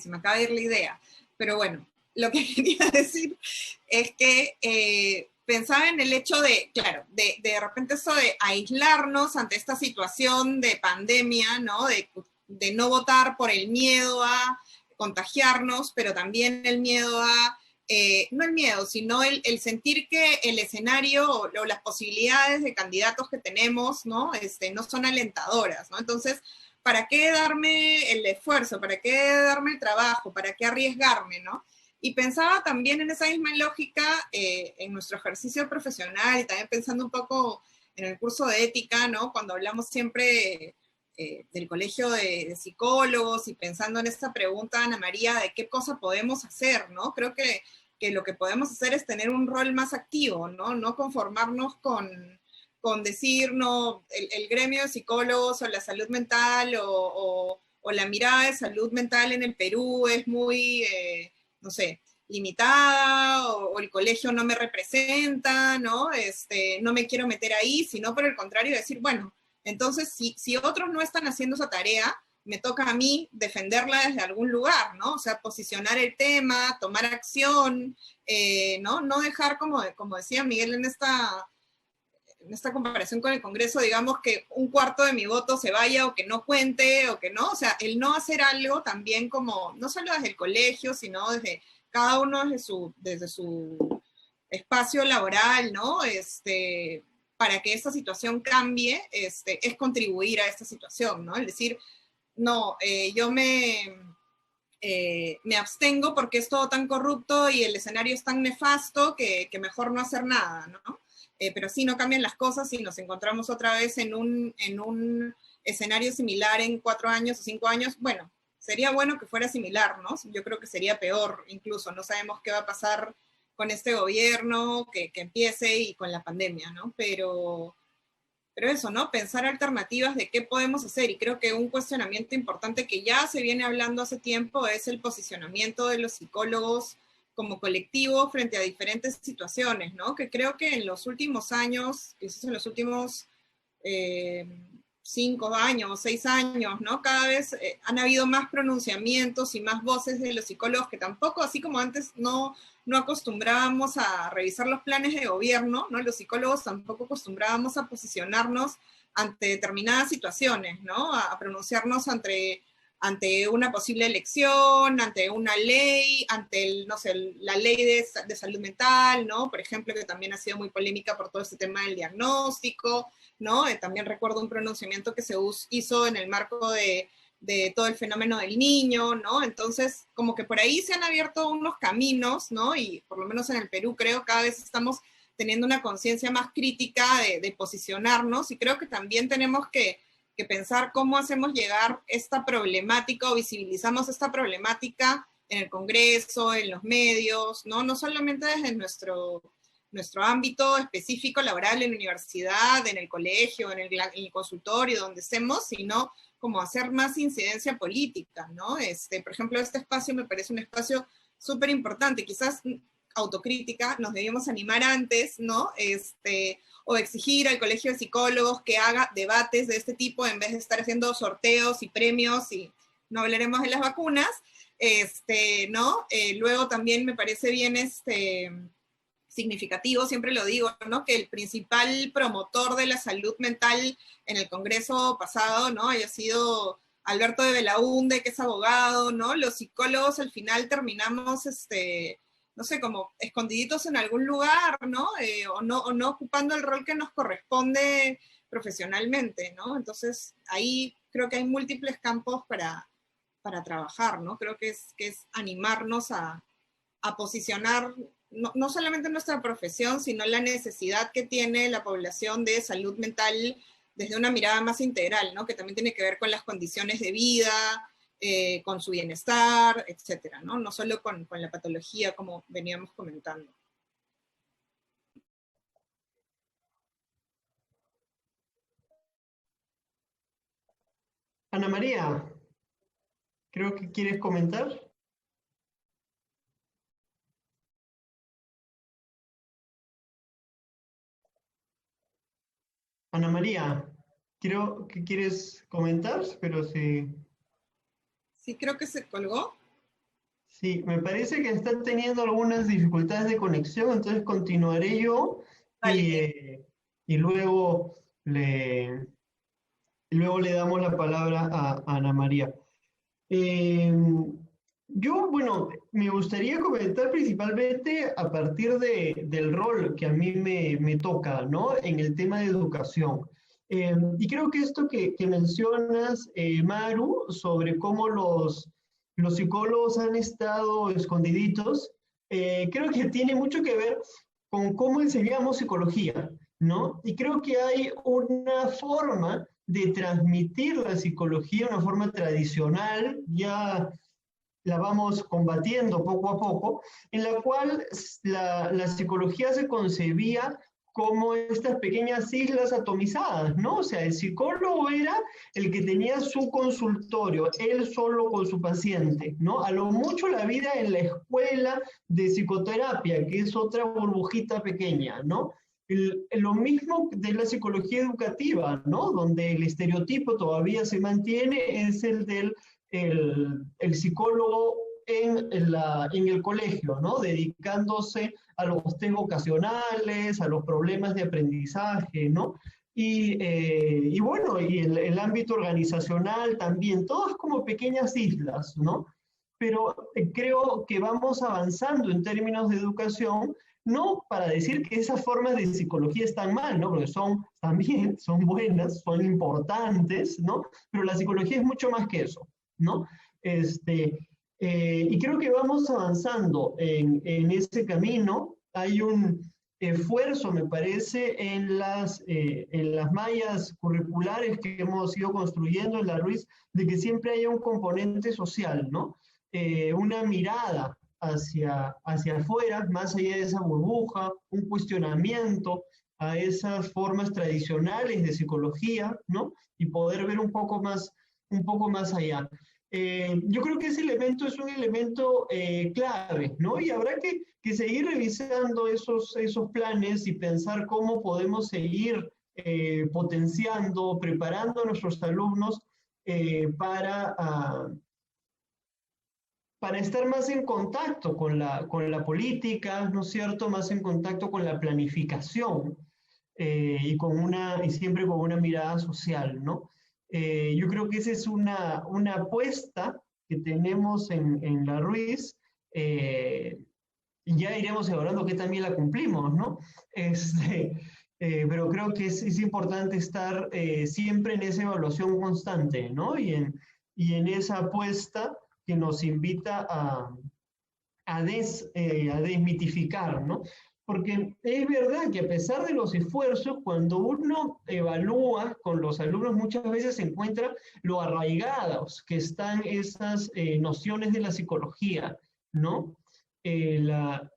se me acaba de ir la idea, pero bueno, lo que quería decir es que pensaba en el hecho de, claro, de repente eso de aislarnos ante esta situación de pandemia, ¿no? De no votar por el miedo a contagiarnos, pero también el miedo a, no el miedo, sino el sentir que el escenario o las posibilidades de candidatos que tenemos, ¿no? No son alentadoras, ¿no? Entonces, ¿para qué darme el esfuerzo? ¿Para qué darme el trabajo? ¿Para qué arriesgarme, no? Y pensaba también en esa misma lógica en nuestro ejercicio profesional y también pensando un poco en el curso de ética, ¿no? Cuando hablamos siempre del colegio de psicólogos y pensando en esta pregunta, Ana María, de qué cosa podemos hacer, ¿no? Creo que lo que podemos hacer es tener un rol más activo, ¿no? No conformarnos con decir, no, el gremio de psicólogos o la salud mental o la mirada de salud mental en el Perú es muy, no sé, limitada o el colegio no me representa, ¿no? No me quiero meter ahí, sino por el contrario decir, bueno, entonces si otros no están haciendo esa tarea, me toca a mí defenderla desde algún lugar, ¿no? O sea, posicionar el tema, tomar acción, ¿no? No dejar, como decía Miguel en esta comparación con el Congreso, digamos que un cuarto de mi voto se vaya o que no cuente o que no, o sea, el no hacer algo también como, no solo desde el colegio, sino desde cada uno desde su espacio laboral, ¿no? Para que esta situación cambie, es contribuir a esta situación, ¿no? Es decir, no, yo me abstengo porque es todo tan corrupto y el escenario es tan nefasto que mejor no hacer nada, ¿no? Pero sí, no cambian las cosas y nos encontramos otra vez en un escenario similar en 4 años o 5 años. Bueno, sería bueno que fuera similar, ¿no? Yo creo que sería peor incluso. No sabemos qué va a pasar con este gobierno que empiece y con la pandemia, ¿no? Pero eso, ¿no? Pensar alternativas de qué podemos hacer. Y creo que un cuestionamiento importante que ya se viene hablando hace tiempo es el posicionamiento de los psicólogos como colectivo frente a diferentes situaciones, ¿no? Que creo que en los últimos años, quizás en los últimos 5 años, 6 años, ¿no? Cada vez han habido más pronunciamientos y más voces de los psicólogos que tampoco, así como antes no acostumbrábamos a revisar los planes de gobierno, ¿no? Los psicólogos tampoco acostumbrábamos a posicionarnos ante determinadas situaciones, ¿no? A pronunciarnos ante una posible elección, ante una ley, ante no sé, la ley de salud mental, ¿no? Por ejemplo, que también ha sido muy polémica por todo este tema del diagnóstico, ¿no? También recuerdo un pronunciamiento que se hizo en el marco de todo el fenómeno del niño, ¿no? Entonces, como que por ahí se han abierto unos caminos, ¿no? Y por lo menos en el Perú creo cada vez estamos teniendo una conciencia más crítica de posicionarnos y creo que también tenemos que pensar cómo hacemos llegar esta problemática o visibilizamos esta problemática en el Congreso, en los medios, ¿no? No solamente desde nuestro ámbito específico laboral en la universidad, en el colegio, en el consultorio, donde estemos, sino como hacer más incidencia política, ¿no? Por ejemplo, este espacio me parece un espacio súper importante, quizás autocrítica, nos debíamos animar antes, ¿no? O exigir al Colegio de Psicólogos que haga debates de este tipo en vez de estar haciendo sorteos y premios y no hablaremos de las vacunas, ¿no? Luego también me parece bien significativo, siempre lo digo, ¿no? Que el principal promotor de la salud mental en el Congreso pasado, ¿no? Haya sido Alberto de Belaúnde, que es abogado, ¿no? Los psicólogos al final terminamos, no sé, como escondiditos en algún lugar, ¿no? O no ocupando el rol que nos corresponde profesionalmente, ¿no? Entonces, ahí creo que hay múltiples campos para trabajar, ¿no? Creo que es animarnos a posicionar no solamente nuestra profesión, sino la necesidad que tiene la población de salud mental desde una mirada más integral, ¿no? Que también tiene que ver con las condiciones de vida, con su bienestar, etcétera, ¿no? No solo con la patología, como veníamos comentando. Ana María, creo que quieres comentar. Ana María, creo que quieres comentar, pero sí. Sí, creo que se colgó. Sí, me parece que está teniendo algunas dificultades de conexión, entonces continuaré yo y, Vale. y luego le damos la palabra a Ana María. Eh, yo, bueno, me gustaría comentar principalmente a partir del rol que a mí me toca, ¿no? En el tema de educación. Y creo que esto que mencionas, Maru, sobre cómo los psicólogos han estado escondiditos, creo que tiene mucho que ver con cómo enseñamos psicología, ¿no? Y creo que hay una forma de transmitir la psicología, una forma tradicional, ya la vamos combatiendo poco a poco, en la cual la psicología se concebía como estas pequeñas islas atomizadas, ¿no? O sea, el psicólogo era el que tenía su consultorio, él solo con su paciente, ¿no? A lo mucho la vida en la escuela de psicoterapia, que es otra burbujita pequeña, ¿no? Lo mismo de la psicología educativa, ¿no? Donde el estereotipo todavía se mantiene, es el del el psicólogo en el colegio, ¿no? Dedicándose a los test vocacionales, a los problemas de aprendizaje, ¿no? Y bueno, y el ámbito organizacional también, todas como pequeñas islas, ¿no? Pero creo que vamos avanzando en términos de educación, no para decir que esas formas de psicología están mal, ¿no? Porque también son buenas, son importantes, ¿no? Pero la psicología es mucho más que eso, ¿no? Y creo que vamos avanzando en ese camino. Hay un esfuerzo, me parece, en las mallas curriculares que hemos ido construyendo en la Ruiz, de que siempre haya un componente social, ¿no? Una mirada hacia afuera, más allá de esa burbuja, un cuestionamiento a esas formas tradicionales de psicología, ¿no? Y poder ver un poco más allá. Yo creo que ese elemento es un elemento clave, ¿no? Y habrá que seguir revisando esos planes y pensar cómo podemos seguir potenciando, preparando a nuestros alumnos para estar más en contacto con la política, ¿no es cierto? Más en contacto con la planificación y siempre con una mirada social, ¿no? Yo creo que esa es una apuesta que tenemos en la Ruiz, y ya iremos evaluando que también la cumplimos, ¿no? Pero creo que es importante estar siempre en esa evaluación constante, ¿no? Y en esa apuesta que nos invita a desmitificar, ¿no? Porque es verdad que a pesar de los esfuerzos, cuando uno evalúa con los alumnos, muchas veces se encuentra lo arraigados que están esas nociones de la psicología, ¿no? La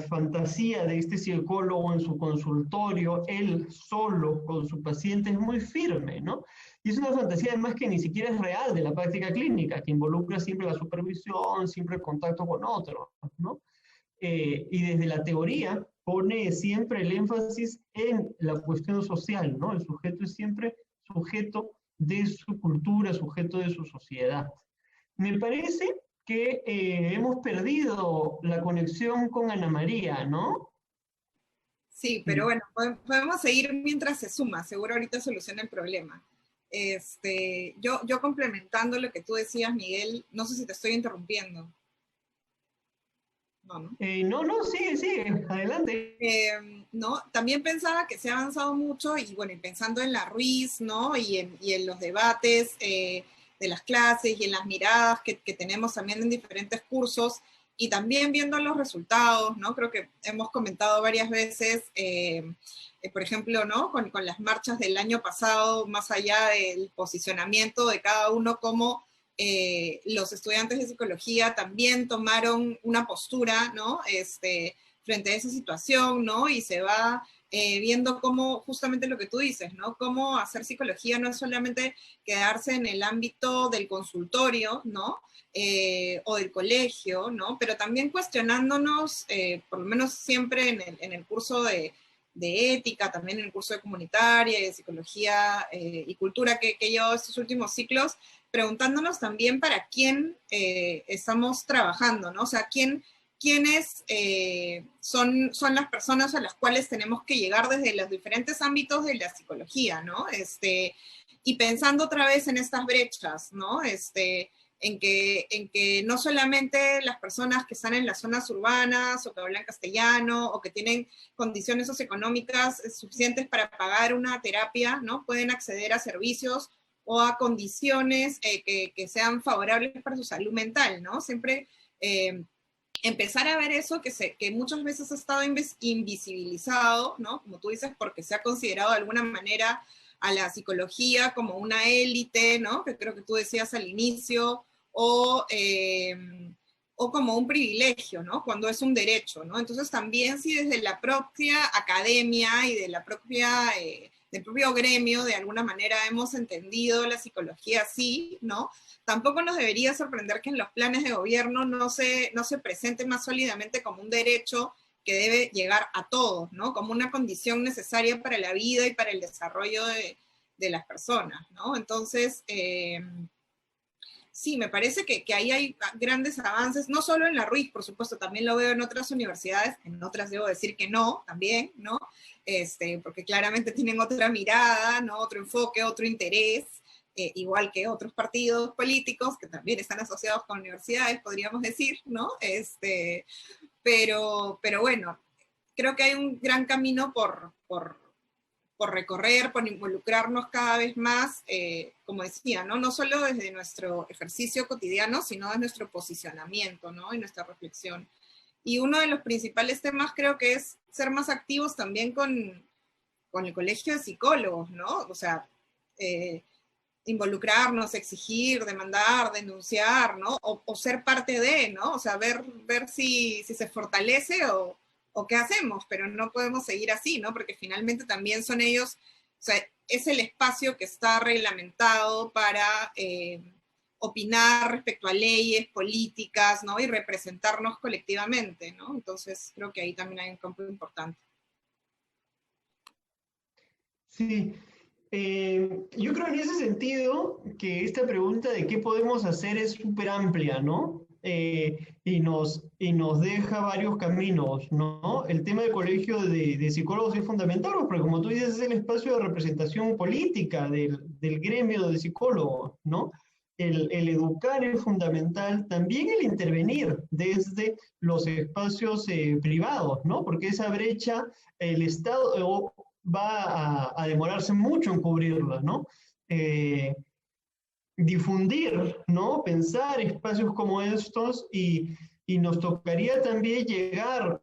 fantasía de este psicólogo en su consultorio, él solo con su paciente, es muy firme, ¿no? Y es una fantasía además que ni siquiera es real de la práctica clínica, que involucra siempre la supervisión, siempre el contacto con otros, ¿no? Y desde la teoría pone siempre el énfasis en la cuestión social, ¿no? El sujeto es siempre sujeto de su cultura, sujeto de su sociedad. Me parece que hemos perdido la conexión con Ana María, ¿no? Sí, pero bueno, podemos seguir mientras se suma, seguro ahorita soluciona el problema. Yo complementando lo que tú decías, Miguel, no sé si te estoy interrumpiendo. No, ¿no? No, sigue, adelante. ¿No? También pensaba que se ha avanzado mucho y bueno, y pensando en la Ruiz, ¿no? Y en los debates, las clases y en las miradas que tenemos también en diferentes cursos, y también viendo los resultados, ¿no? Creo que hemos comentado varias veces, por ejemplo, ¿no? Con las marchas del año pasado, más allá del posicionamiento de cada uno, cómo los estudiantes de psicología también tomaron una postura, ¿no? Frente a esa situación, ¿no? Y se va viendo cómo, justamente lo que tú dices, ¿no? Cómo hacer psicología no es solamente quedarse en el ámbito del consultorio, ¿no? O del colegio, ¿no? Pero también cuestionándonos, por lo menos siempre en el curso de ética, también en el curso de comunitaria y de psicología y cultura que he llevado estos últimos ciclos, preguntándonos también para quién estamos trabajando, ¿no? O sea, quiénes son las personas a las cuales tenemos que llegar desde los diferentes ámbitos de la psicología, ¿no? Y pensando otra vez en estas brechas, ¿no? En que no solamente las personas que están en las zonas urbanas o que hablan castellano o que tienen condiciones socioeconómicas suficientes para pagar una terapia, ¿no? Pueden acceder a servicios o a condiciones que sean favorables para su salud mental, ¿no? Siempre empezar a ver eso que muchas veces ha estado invisibilizado, ¿no? Como tú dices, porque se ha considerado de alguna manera a la psicología como una élite, ¿no? Que creo que tú decías al inicio, o como un privilegio, ¿no? Cuando es un derecho, ¿no? Entonces también si desde la propia academia y de la propia, del propio gremio, de alguna manera hemos entendido la psicología así, ¿no? Tampoco nos debería sorprender que en los planes de gobierno no se presente más sólidamente como un derecho que debe llegar a todos, ¿no? Como una condición necesaria para la vida y para el desarrollo de las personas, ¿no? Entonces, sí, me parece que ahí hay grandes avances, no solo en la Ruiz, por supuesto, también lo veo en otras universidades, en otras debo decir que no, también, ¿no? Porque claramente tienen otra mirada, ¿no? Otro enfoque, otro interés, igual que otros partidos políticos que también están asociados con universidades, podríamos decir, ¿no? Pero bueno, creo que hay un gran camino por recorrer, por involucrarnos cada vez más, como decía, ¿no? No solo desde nuestro ejercicio cotidiano, sino desde nuestro posicionamiento, ¿no? Y nuestra reflexión. Y uno de los principales temas creo que es ser más activos también con el colegio de psicólogos, ¿no? O sea, involucrarnos, exigir, demandar, denunciar, ¿no? O ser parte de, ¿no? O sea, ver si se fortalece o qué hacemos, pero no podemos seguir así, ¿no? Porque finalmente también son ellos, o sea, es el espacio que está reglamentado para opinar respecto a leyes, políticas, ¿no? Y representarnos colectivamente, ¿no? Entonces creo que ahí también hay un campo importante. Sí, yo creo en ese sentido que esta pregunta de qué podemos hacer es súper amplia, ¿no? Y nos deja varios caminos, ¿no? El tema del colegio de psicólogos es fundamental, porque como tú dices, es el espacio de representación política del gremio de psicólogos, ¿no? El educar es fundamental, también el intervenir desde los espacios privados, ¿no? Porque esa brecha, el Estado va a demorarse mucho en cubrirla, ¿no? Difundir, ¿no? Pensar espacios como estos y nos tocaría también llegar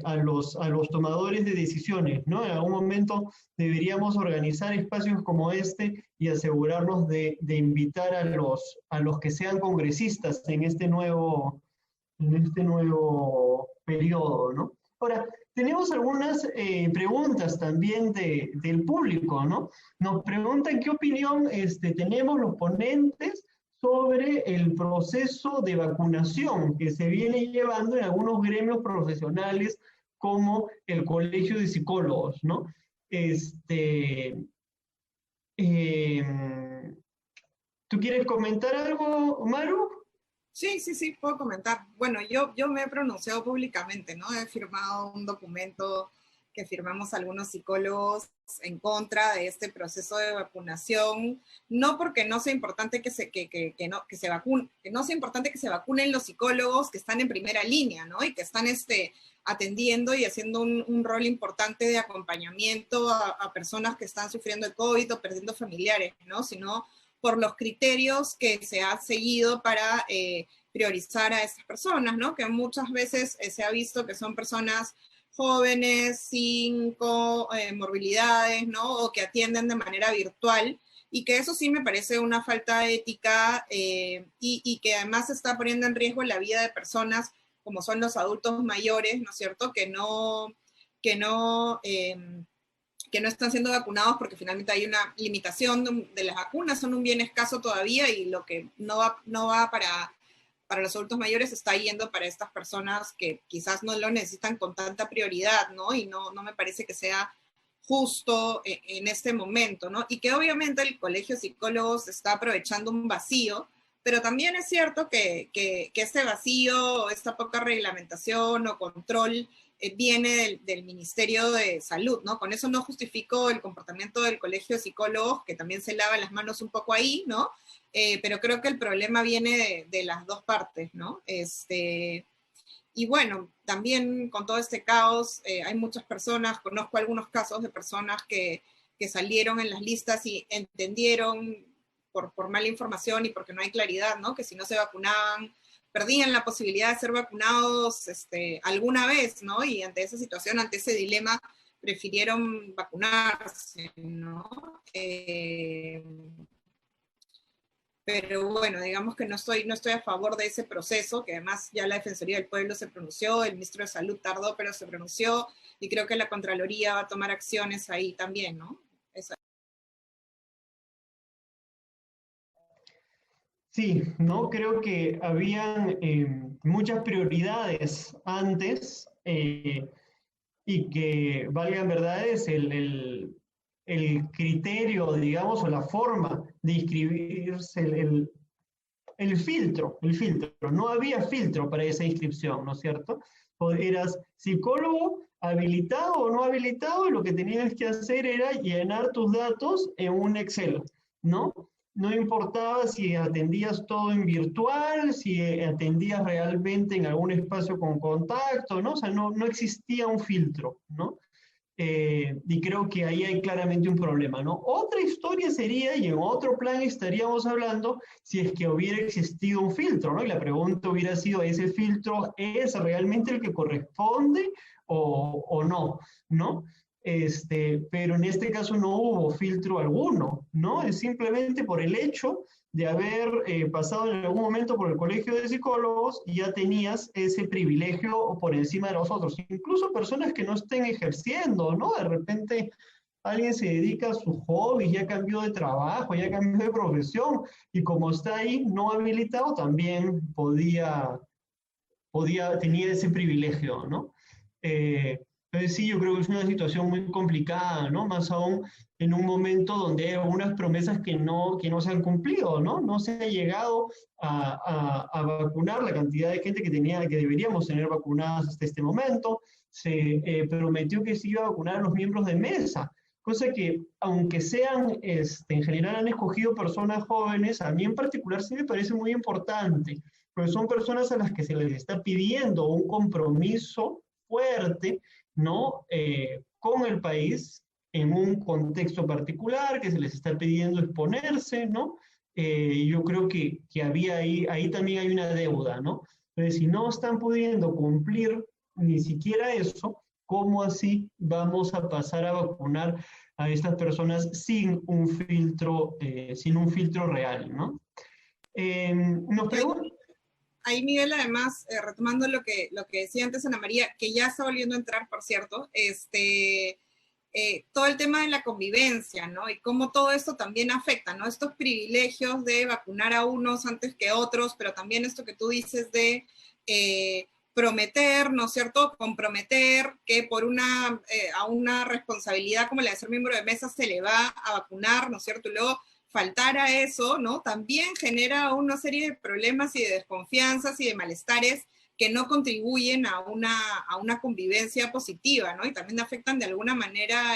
a los tomadores de decisiones, ¿no? En algún momento deberíamos organizar espacios como este y asegurarnos de invitar a los que sean congresistas en este nuevo periodo, ¿no? Ahora, tenemos algunas preguntas también del público, ¿no? Nos preguntan qué opinión tenemos los ponentes sobre el proceso de vacunación que se viene llevando en algunos gremios profesionales como el Colegio de Psicólogos, ¿no? ¿Tú quieres comentar algo, Maru? Sí, puedo comentar. Bueno, yo me he pronunciado públicamente, ¿no? He firmado un documento que firmamos algunos psicólogos en contra de este proceso de vacunación, no porque no sea importante que no sea importante que se vacunen los psicólogos que están en primera línea, ¿no? Y que están atendiendo y haciendo un rol importante de acompañamiento a personas que están sufriendo de COVID o perdiendo familiares, ¿no? Sino por los criterios que se ha seguido para priorizar a estas personas, ¿no? Que muchas veces se ha visto que son personas jóvenes, sin morbilidades, ¿no? O que atienden de manera virtual, y que eso sí me parece una falta ética y que además está poniendo en riesgo la vida de personas como son los adultos mayores, ¿no es cierto?, que no están siendo vacunados porque finalmente hay una limitación de las vacunas, son un bien escaso todavía y lo que no va para los adultos mayores está yendo para estas personas que quizás no lo necesitan con tanta prioridad, ¿no? Y no me parece que sea justo en este momento, ¿no? Y que obviamente el Colegio de Psicólogos está aprovechando un vacío, pero también es cierto que este vacío, esta poca reglamentación o control viene del Ministerio de Salud, ¿no? Con eso no justifico el comportamiento del Colegio de Psicólogos, que también se lava las manos un poco ahí, ¿no? Pero creo que el problema viene de las dos partes, ¿no? Y bueno, también con todo este caos, hay muchas personas, conozco algunos casos de personas que salieron en las listas y entendieron por mala información y porque no hay claridad, ¿no? Que si no se vacunaban, perdían la posibilidad de ser vacunados alguna vez, ¿no? Y ante esa situación, ante ese dilema, prefirieron vacunarse, ¿no? Pero bueno, digamos que no estoy a favor de ese proceso, que además ya la Defensoría del Pueblo se pronunció, el ministro de Salud tardó, pero se pronunció, y creo que la Contraloría va a tomar acciones ahí también, ¿no? Eso. Sí, no creo que habían muchas prioridades antes y que valgan verdades el criterio, digamos, o la forma de inscribirse, el filtro. No había filtro para esa inscripción, ¿no es cierto? O eras psicólogo habilitado o no habilitado, y lo que tenías que hacer era llenar tus datos en un Excel, ¿no? No importaba si atendías todo en virtual, si atendías realmente en algún espacio con contacto, ¿no? O sea, no existía un filtro, ¿no? Y creo que ahí hay claramente un problema, ¿no? Otra historia sería, y en otro plan estaríamos hablando, si es que hubiera existido un filtro, ¿no? Y la pregunta hubiera sido, ¿ese filtro es realmente el que corresponde o no? ¿No? Pero en este caso no hubo filtro alguno, ¿no? Es simplemente por el hecho de haber pasado en algún momento por el Colegio de Psicólogos y ya tenías ese privilegio por encima de los otros. Incluso personas que no estén ejerciendo, ¿no? De repente alguien se dedica a sus hobbies, ya cambió de trabajo, ya cambió de profesión, y como está ahí no habilitado, también tenía ese privilegio, ¿no? Entonces sí, yo creo que es una situación muy complicada, ¿no? Más aún en un momento donde hay algunas promesas que no se han cumplido, ¿no? No se ha llegado a vacunar la cantidad de gente que deberíamos tener vacunadas hasta este momento. Se prometió que se iba a vacunar a los miembros de mesa, cosa que, aunque sean, en general han escogido personas jóvenes, a mí en particular sí me parece muy importante, porque son personas a las que se les está pidiendo un compromiso fuerte, ¿no? Con el país en un contexto particular, que se les está pidiendo exponerse, ¿no? Yo creo que había ahí también hay una deuda, ¿no? Entonces, si no están pudiendo cumplir ni siquiera eso, ¿cómo así vamos a pasar a vacunar a estas personas sin un filtro real, ¿no? Nos preguntan. Ahí, Miguel, además, retomando lo que decía antes Ana María, que ya está volviendo a entrar, por cierto, todo el tema de la convivencia, ¿no? Y cómo todo esto también afecta, ¿no? Estos privilegios de vacunar a unos antes que otros, pero también esto que tú dices de prometer, ¿no es cierto? Comprometer que por a una responsabilidad como la de ser miembro de mesa se le va a vacunar, ¿no es cierto? Y luego faltar a eso, ¿no? También genera una serie de problemas y de desconfianzas y de malestares que no contribuyen a una convivencia positiva, ¿no? Y también afectan de alguna manera,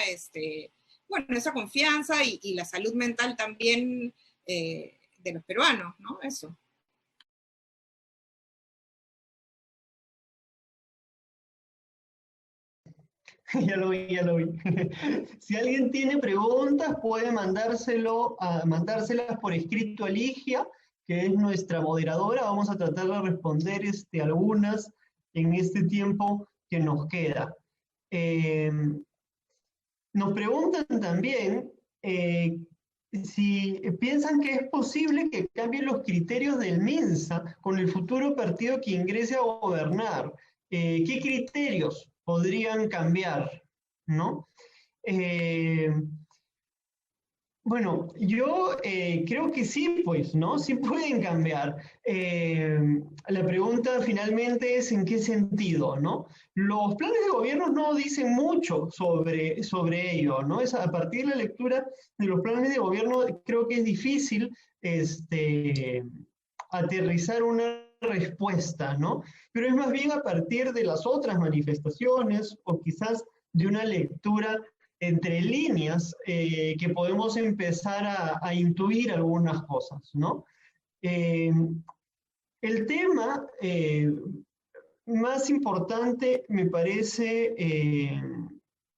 bueno, esa confianza y la salud mental también de los peruanos, ¿no? Eso. Ya lo vi, ya lo vi. Si alguien tiene preguntas, puede mandárselas por escrito a Ligia, que es nuestra moderadora. Vamos a tratar de responder algunas en este tiempo que nos queda. Eh, Nos preguntan también si piensan que es posible que cambien los criterios del MINSA con el futuro partido que ingrese a gobernar. ¿Qué criterios podrían cambiar? ¿No? Eh, bueno, yo creo que sí, pues, ¿no? Sí pueden cambiar. Eh, la pregunta finalmente es en qué sentido, ¿no? Los planes de gobierno no dicen mucho sobre ello, ¿no? Es a partir de la lectura de los planes de gobierno creo que es difícil aterrizar una respuesta, ¿no? Pero es más bien a partir de las otras manifestaciones o quizás de una lectura entre líneas que podemos empezar a intuir algunas cosas, ¿no? Eh, el tema más importante, me parece,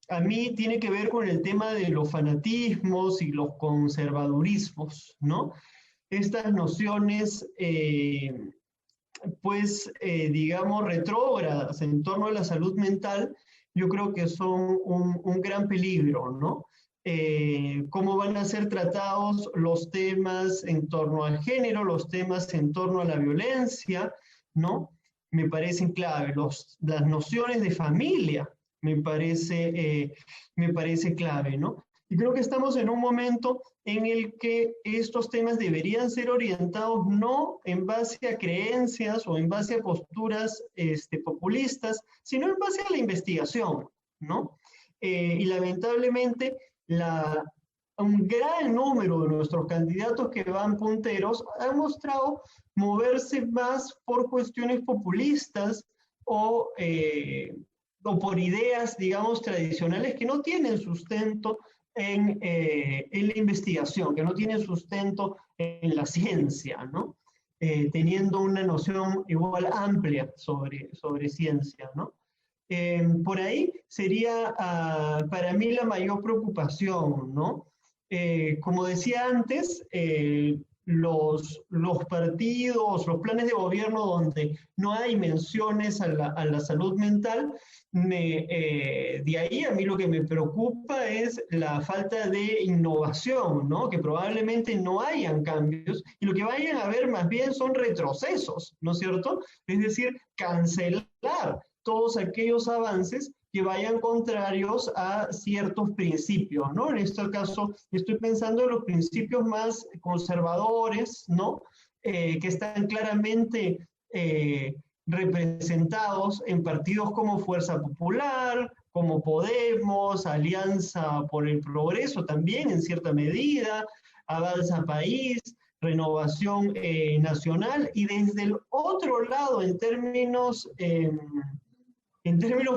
a mí tiene que ver con el tema de los fanatismos y los conservadurismos, ¿no? Estas nociones, digamos, retrógradas en torno a la salud mental, yo creo que son un gran peligro, ¿no? Cómo van a ser tratados los temas en torno al género, los temas en torno a la violencia, ¿no? Me parecen clave. Las nociones de familia me parece clave, ¿no? Y creo que estamos en un momento en el que estos temas deberían ser orientados no en base a creencias o en base a posturas populistas, sino en base a la investigación, ¿no? Y lamentablemente un gran número de nuestros candidatos que van punteros han mostrado moverse más por cuestiones populistas o por ideas, digamos, tradicionales que no tienen sustento en la investigación, que no tienen sustento en la ciencia, ¿no? Teniendo una noción igual amplia sobre ciencia, ¿no? Por ahí sería para mí la mayor preocupación, ¿no? Como decía antes, los partidos, los planes de gobierno donde no hay menciones a la salud mental, de ahí a mí lo que me preocupa es la falta de innovación, ¿no? Que probablemente no hayan cambios y lo que vayan a haber más bien son retrocesos, ¿no es cierto? Es decir, cancelar todos aquellos avances que vayan contrarios a ciertos principios, ¿no? En este caso, estoy pensando en los principios más conservadores, ¿no? Que están claramente representados en partidos como Fuerza Popular, como Podemos, Alianza por el Progreso también en cierta medida, Avanza País, Renovación Nacional, y desde el otro lado, en términos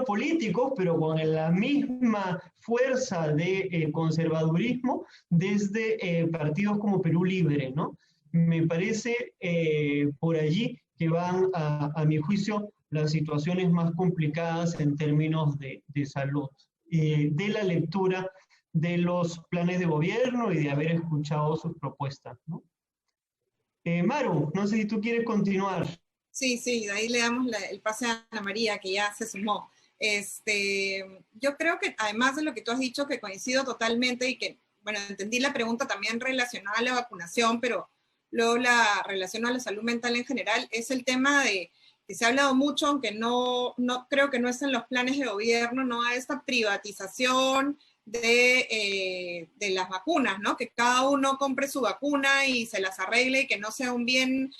políticos, pero con la misma fuerza de conservadurismo desde partidos como Perú Libre, ¿no? Me parece por allí que van, a mi juicio, las situaciones más complicadas en términos de salud, de la lectura de los planes de gobierno y de haber escuchado sus propuestas, ¿no? Maru, no sé si tú quieres continuar. Sí, sí, de ahí le damos el pase a Ana María, que ya se sumó. Yo creo que además de lo que tú has dicho, que coincido totalmente y que, bueno, entendí la pregunta también relacionada a la vacunación, pero luego la relacionada a la salud mental en general, es el tema de que se ha hablado mucho, aunque no creo que no es en los planes de gobierno, ¿no? A esta privatización de las vacunas, ¿no? Que cada uno compre su vacuna y se las arregle y que no sea un bien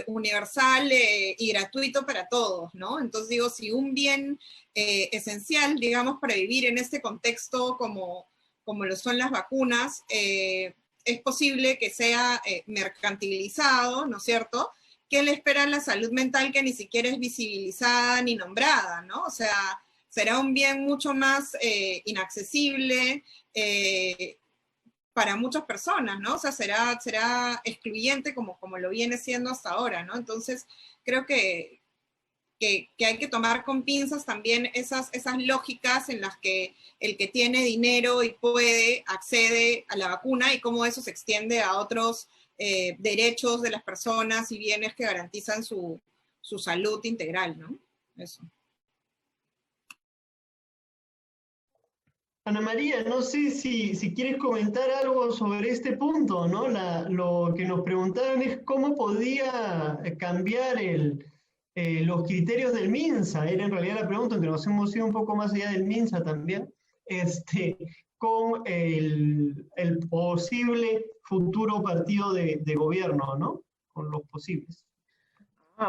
universal y gratuito para todos, ¿no? Entonces digo, si un bien esencial, digamos, para vivir en este contexto como lo son las vacunas, es posible que sea mercantilizado, ¿no es cierto? ¿Qué le espera a la salud mental que ni siquiera es visibilizada ni nombrada, ¿no? O sea, será un bien mucho más inaccesible para muchas personas, ¿no? O sea, será excluyente como lo viene siendo hasta ahora, ¿no? Entonces, creo que que hay que tomar con pinzas también esas lógicas en las que el que tiene dinero y puede accede a la vacuna y cómo eso se extiende a otros derechos de las personas y bienes que garantizan su salud integral, ¿no? Eso. Ana María, no sé si quieres comentar algo sobre este punto, ¿no? Lo que nos preguntaron es cómo podía cambiar los criterios del MINSA. Era en realidad la pregunta, aunque nos hemos ido un poco más allá del MINSA también, con el posible futuro partido de gobierno, ¿no? Con los posibles.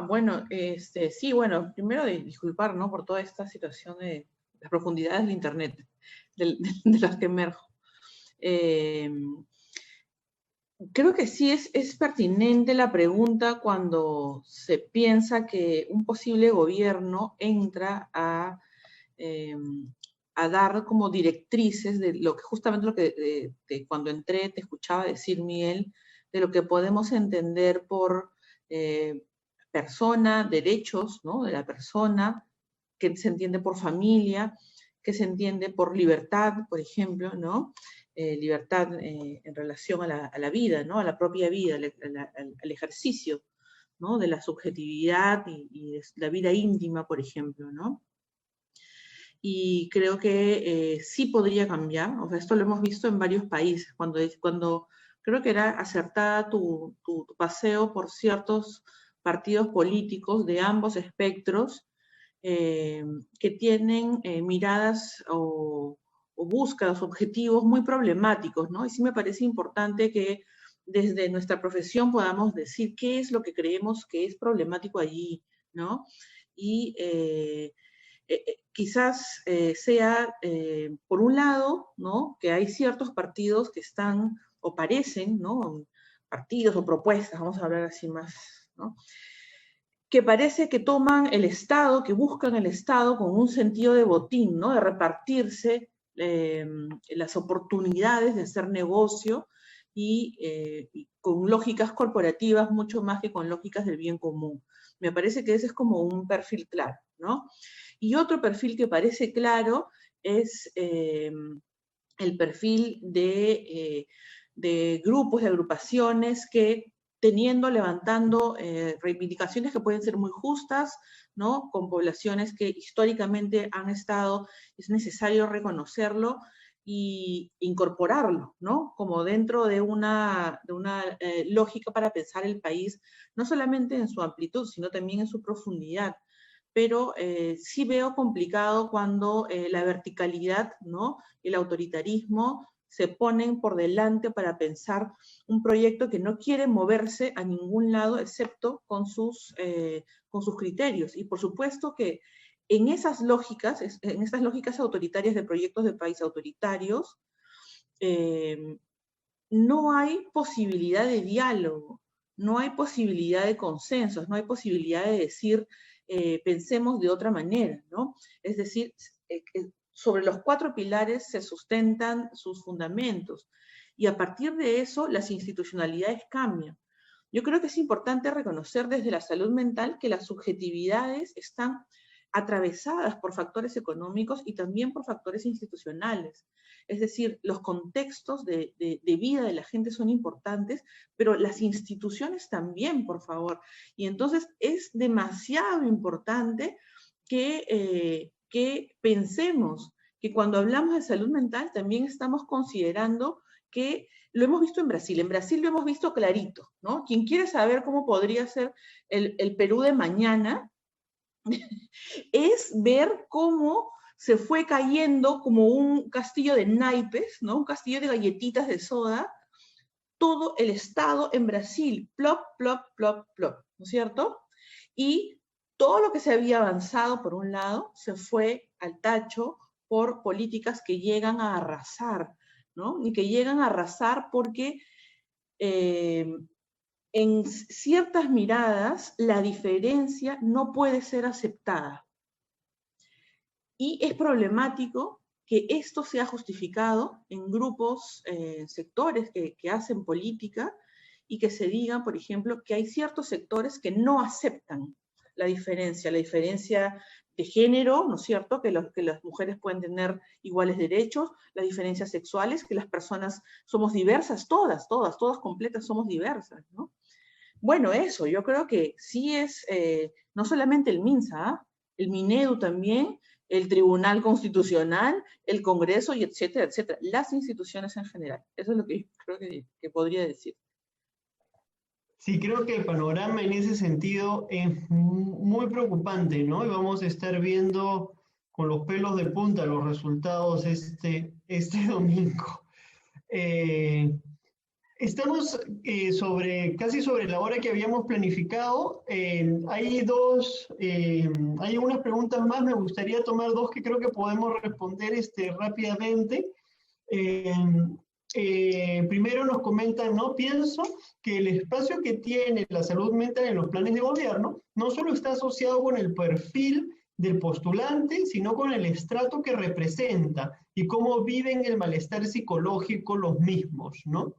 Bueno, sí, bueno, primero disculpar, ¿no? Por toda esta situación de las profundidades del Internet, de las que emerjo. Creo que sí es pertinente la pregunta cuando se piensa que un posible gobierno entra a dar como directrices de lo que justamente lo que cuando entré te escuchaba decir, Miguel, de lo que podemos entender por persona, derechos, ¿no? De la persona, que se entiende por familia, que se entiende por libertad, por ejemplo, ¿no? Libertad en relación a la vida, ¿no? A la propia vida, al ejercicio, ¿no? De la subjetividad y de la vida íntima, por ejemplo, ¿no? Y creo que sí podría cambiar, o sea, esto lo hemos visto en varios países, cuando creo que era acertada tu paseo por ciertos partidos políticos de ambos espectros que tienen miradas o búsquedas, objetivos muy problemáticos, ¿no? Y sí me parece importante que desde nuestra profesión podamos decir qué es lo que creemos que es problemático allí, ¿no? Y quizás sea, por un lado, ¿no? Que hay ciertos partidos que están o parecen, ¿no? Partidos o propuestas, vamos a hablar así más, ¿no? Que parece que toman el Estado, que buscan el Estado con un sentido de botín, ¿no? De repartirse las oportunidades de hacer negocio y con lógicas corporativas mucho más que con lógicas del bien común. Me parece que ese es como un perfil claro, ¿no? Y otro perfil que parece claro es el perfil de grupos, de agrupaciones que levantando reivindicaciones que pueden ser muy justas, ¿no? Con poblaciones que históricamente han estado, es necesario reconocerlo e incorporarlo, ¿no? Como dentro de una lógica para pensar el país, no solamente en su amplitud, sino también en su profundidad. Pero sí veo complicado cuando la verticalidad, ¿no? El autoritarismo se ponen por delante para pensar un proyecto que no quiere moverse a ningún lado excepto con sus criterios. Y por supuesto que en esas lógicas autoritarias de proyectos de país autoritarios, no hay posibilidad de diálogo, no hay posibilidad de consensos, no hay posibilidad de decir pensemos de otra manera, ¿no? Es decir, sobre los 4 pilares se sustentan sus fundamentos y a partir de eso las institucionalidades cambian. Yo creo que es importante reconocer desde la salud mental que las subjetividades están atravesadas por factores económicos y también por factores institucionales. Es decir, los contextos de vida de la gente son importantes, pero las instituciones también, por favor. Y entonces es demasiado importante que pensemos que cuando hablamos de salud mental también estamos considerando que lo hemos visto en Brasil lo hemos visto clarito, ¿no? Quien quiere saber cómo podría ser el Perú de mañana es ver cómo se fue cayendo como un castillo de naipes, ¿no? Un castillo de galletitas de soda, todo el Estado en Brasil, plop, plop, plop, plop, ¿no es cierto? Y todo lo que se había avanzado, por un lado, se fue al tacho por políticas que llegan a arrasar, ¿no? Y que llegan a arrasar porque en ciertas miradas la diferencia no puede ser aceptada. Y es problemático que esto sea justificado en grupos, sectores que hacen política y que se diga, por ejemplo, que hay ciertos sectores que no aceptan la diferencia de género, ¿no es cierto?, que las mujeres pueden tener iguales derechos, las diferencias sexuales, que las personas somos diversas, todas completas somos diversas, ¿no? Bueno, eso, yo creo que sí es, no solamente el MINSA, ¿eh? El MINEDU también, el Tribunal Constitucional, el Congreso, y etcétera, etcétera, las instituciones en general. Eso es lo que yo creo que podría decir. Sí, creo que el panorama en ese sentido es muy preocupante, ¿no? Y vamos a estar viendo con los pelos de punta los resultados este domingo. Estamos casi sobre la hora que habíamos planificado. Hay unas preguntas más, me gustaría tomar dos que creo que podemos responder rápidamente. Primero nos comentan, ¿no? Pienso que el espacio que tiene la salud mental en los planes de gobierno no solo está asociado con el perfil del postulante, sino con el estrato que representa y cómo viven el malestar psicológico los mismos, ¿no?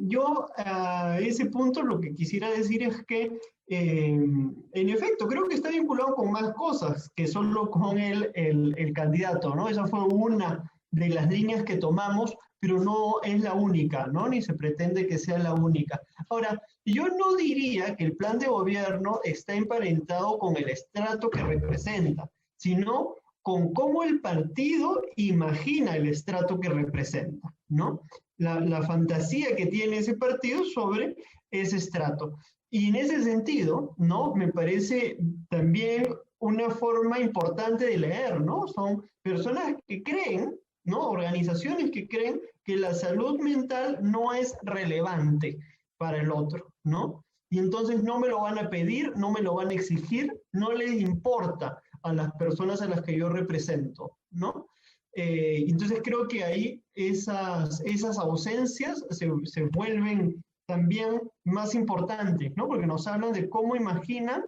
Yo a ese punto lo que quisiera decir es que, en efecto, creo que está vinculado con más cosas que solo con el candidato, ¿no? Esa fue una de las líneas que tomamos, pero no es la única, ¿no? Ni se pretende que sea la única. Ahora, yo no diría que el plan de gobierno está emparentado con el estrato que representa, sino con cómo el partido imagina el estrato que representa, ¿no? La fantasía que tiene ese partido sobre ese estrato. Y en ese sentido, ¿no? Me parece también una forma importante de leer, ¿no? Son personas que creen, ¿no? Organizaciones que creen que la salud mental no es relevante para el otro, ¿no? Y entonces no me lo van a pedir, no me lo van a exigir, no les importa a las personas a las que yo represento, ¿no? Entonces creo que ahí esas ausencias se vuelven también más importantes, ¿no? Porque nos hablan de cómo imaginan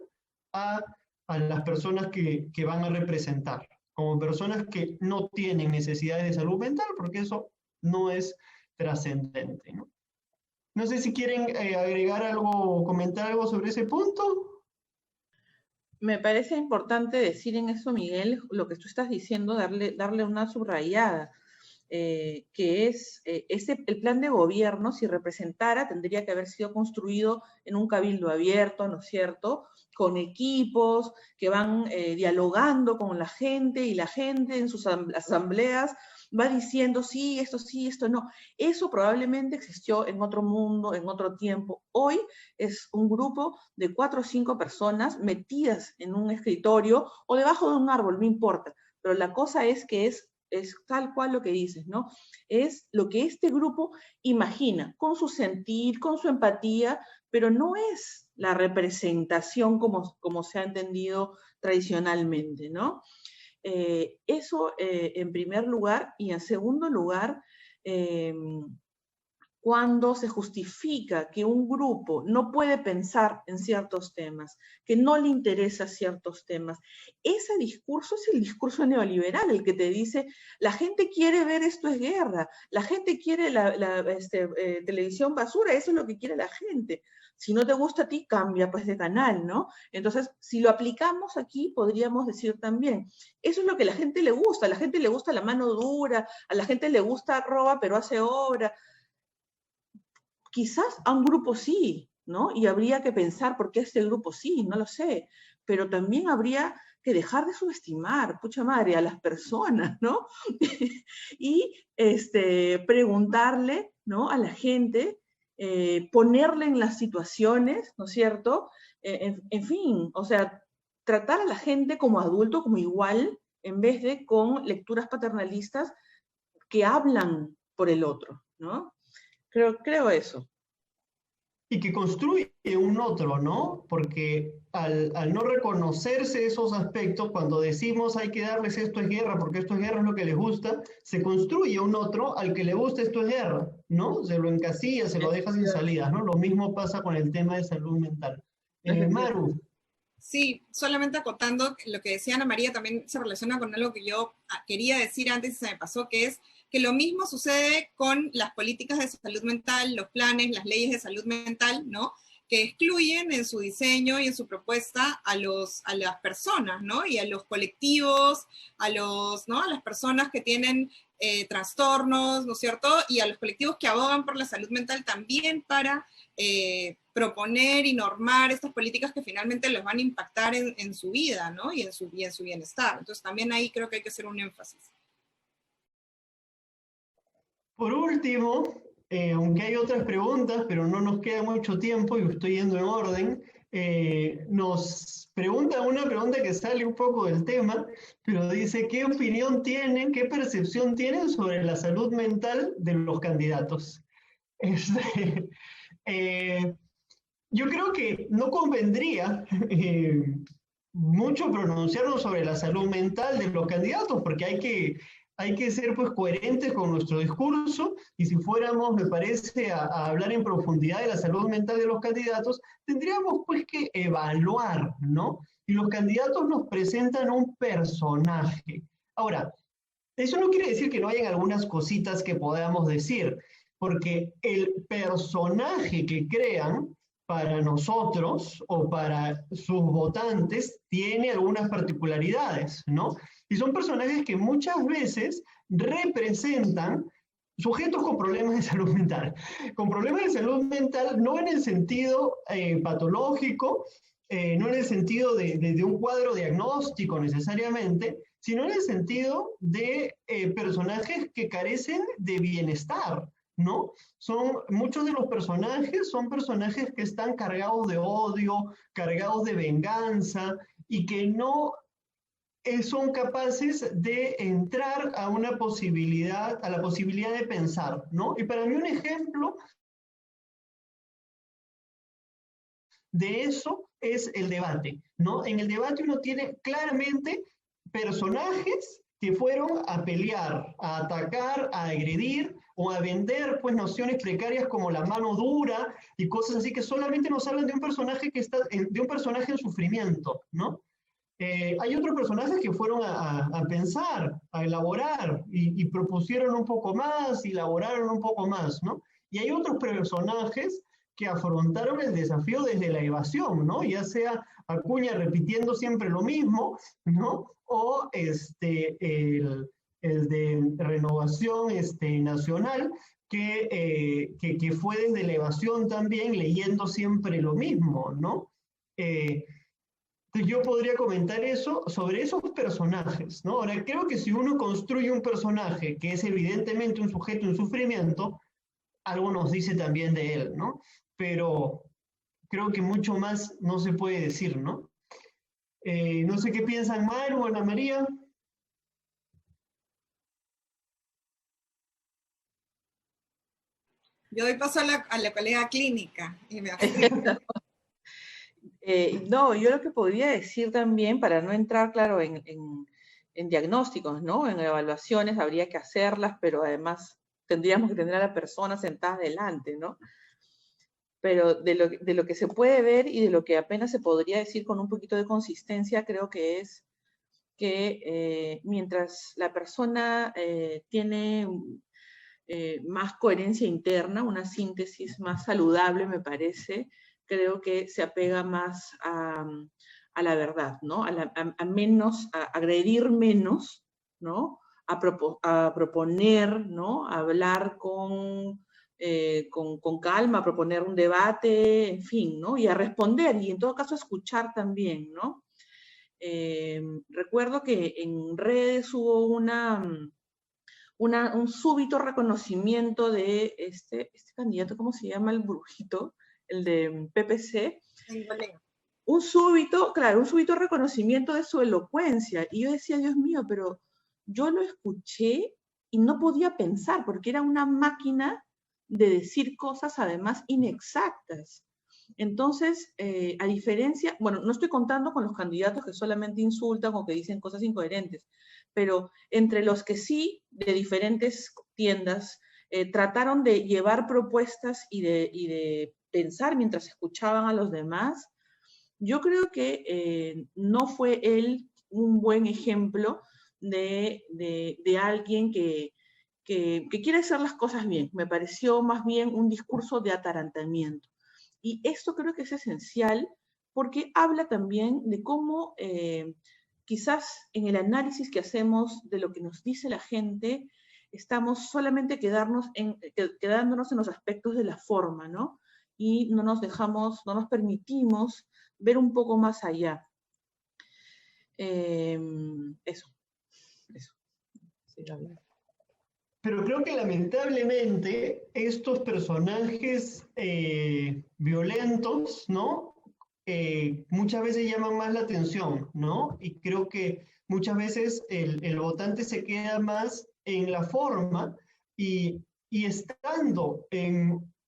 a las personas que van a representar, como personas que no tienen necesidades de salud mental, porque eso no es trascendente, ¿no? No sé si quieren agregar algo, comentar algo sobre ese punto. Me parece importante decir en eso, Miguel, lo que tú estás diciendo, darle una subrayada, que es el plan de gobierno, si representara, tendría que haber sido construido en un cabildo abierto, ¿no es cierto?, con equipos que van dialogando con la gente, y la gente en sus asambleas va diciendo sí, esto no. Eso probablemente existió en otro mundo, en otro tiempo. Hoy es un grupo de 4 o 5 personas metidas en un escritorio o debajo de un árbol, no importa. Pero la cosa es que es tal cual lo que dices, ¿no? Es lo que este grupo imagina, con su sentir, con su empatía, pero no es la representación como se ha entendido tradicionalmente, ¿no? Eso en primer lugar, y en segundo lugar, cuando se justifica que un grupo no puede pensar en ciertos temas, que no le interesa ciertos temas, ese discurso es el discurso neoliberal, el que te dice, la gente quiere ver Esto es Guerra, la gente quiere televisión basura, eso es lo que quiere la gente. Si no te gusta a ti, cambia pues de canal, ¿no? Entonces, si lo aplicamos aquí, podríamos decir también, eso es lo que a la gente le gusta la mano dura, a la gente le gusta roba pero hace obra. Quizás a un grupo sí, ¿no? Y habría que pensar por qué a este grupo sí, no lo sé, pero también habría que dejar de subestimar, pucha madre, a las personas, ¿no? Y preguntarle, ¿no?, a la gente, ponerle en las situaciones, ¿no es cierto? En fin, o sea, tratar a la gente como adulto, como igual, en vez de con lecturas paternalistas que hablan por el otro, ¿no? Creo eso. Y que construye un otro, ¿no? Porque al no reconocerse esos aspectos, cuando decimos hay que darles Esto es Guerra, porque Esto es Guerra es lo que les gusta, se construye un otro al que le gusta Esto es Guerra, ¿no? Se lo encasilla, se lo deja sin salidas, ¿no? Lo mismo pasa con el tema de salud mental. Maru. Sí, solamente acotando lo que decía Ana María, también se relaciona con algo que yo quería decir antes y se me pasó, que es que lo mismo sucede con las políticas de salud mental, los planes, las leyes de salud mental, ¿no? que excluyen en su diseño y en su propuesta a las personas, ¿no? Y a los colectivos, ¿no? A las personas que tienen trastornos, ¿no es cierto? Y a los colectivos que abogan por la salud mental también para proponer y normar estas políticas que finalmente los van a impactar en su vida, ¿no? Y en su bienestar. Entonces también ahí creo que hay que hacer un énfasis. Por último, aunque hay otras preguntas, pero no nos queda mucho tiempo y estoy yendo en orden, nos pregunta una pregunta que sale un poco del tema, pero dice, ¿qué opinión tienen, qué percepción tienen sobre la salud mental de los candidatos? Yo creo que no convendría mucho pronunciarnos sobre la salud mental de los candidatos, porque hay que ser pues coherentes con nuestro discurso, y si fuéramos, me parece, a hablar en profundidad de la salud mental de los candidatos, tendríamos pues que evaluar, ¿no? Y los candidatos nos presentan un personaje. Ahora, eso no quiere decir que no hayan algunas cositas que podamos decir, porque el personaje que crean para nosotros o para sus votantes tiene algunas particularidades, ¿no? Y son personajes que muchas veces representan sujetos con problemas de salud mental. Con problemas de salud mental no en el sentido patológico, no en el sentido de un cuadro diagnóstico necesariamente, sino en el sentido de personajes que carecen de bienestar, ¿no? Muchos de los personajes son personajes que están cargados de odio, cargados de venganza, y que no son capaces de entrar a la posibilidad de pensar, ¿no? Y para mí un ejemplo de eso es el debate, ¿no? En el debate uno tiene claramente personajes que fueron a pelear, a atacar, a agredir o a vender pues nociones precarias como la mano dura y cosas así que solamente nos hablan de un personaje de un personaje en sufrimiento, ¿no? Hay otros personajes que fueron a pensar, a elaborar y propusieron un poco más y elaboraron un poco más, ¿no? Y hay otros personajes que afrontaron el desafío desde la evasión, ¿no? Ya sea Acuña repitiendo siempre lo mismo, ¿no? O el de Renovación Nacional, que fue desde la evasión también, leyendo siempre lo mismo, ¿no? Yo podría comentar eso sobre esos personajes, ¿no? Ahora, creo que si uno construye un personaje que es evidentemente un sujeto en sufrimiento, algo nos dice también de él, ¿no? Pero creo que mucho más no se puede decir, ¿no? No sé qué piensan Maru o Ana María. Yo doy paso a la colega clínica y me No, yo lo que podría decir también, para no entrar, claro, en diagnósticos, ¿no? En evaluaciones habría que hacerlas, pero además tendríamos que tener a la persona sentada delante, ¿no? Pero de lo que se puede ver y de lo que apenas se podría decir con un poquito de consistencia, creo que es que mientras la persona tiene más coherencia interna, una síntesis más saludable, me parece, creo que se apega más a la verdad, ¿no? A menos, a agredir menos, ¿no? A proponer, ¿no? A hablar con calma, a proponer un debate, en fin, ¿no? Y a responder, y en todo caso a escuchar también, ¿no? Recuerdo que en redes hubo un súbito reconocimiento de este candidato, ¿cómo se llama? El brujito, el de PPC. Un súbito reconocimiento de su elocuencia. Y yo decía, Dios mío, pero yo lo escuché y no podía pensar, porque era una máquina de decir cosas además inexactas. Entonces, a diferencia, bueno, no estoy contando con los candidatos que solamente insultan o que dicen cosas incoherentes, pero entre los que sí, de diferentes tiendas, trataron de llevar propuestas y de pensar mientras escuchaban a los demás, yo creo que no fue él un buen ejemplo de alguien que quiere hacer las cosas bien. Me pareció más bien un discurso de atarantamiento. Y esto creo que es esencial porque habla también de cómo quizás en el análisis que hacemos de lo que nos dice la gente, estamos solamente quedándonos en los aspectos de la forma, ¿no? Y no nos permitimos ver un poco más allá. Eso. Sí, pero creo que lamentablemente estos personajes violentos, ¿no? Muchas veces llaman más la atención, ¿no? Y creo que muchas veces el votante se queda más en la forma y estando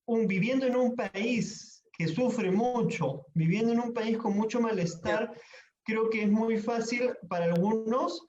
viviendo en un país que sufre mucho, viviendo en un país con mucho malestar, creo que es muy fácil para algunos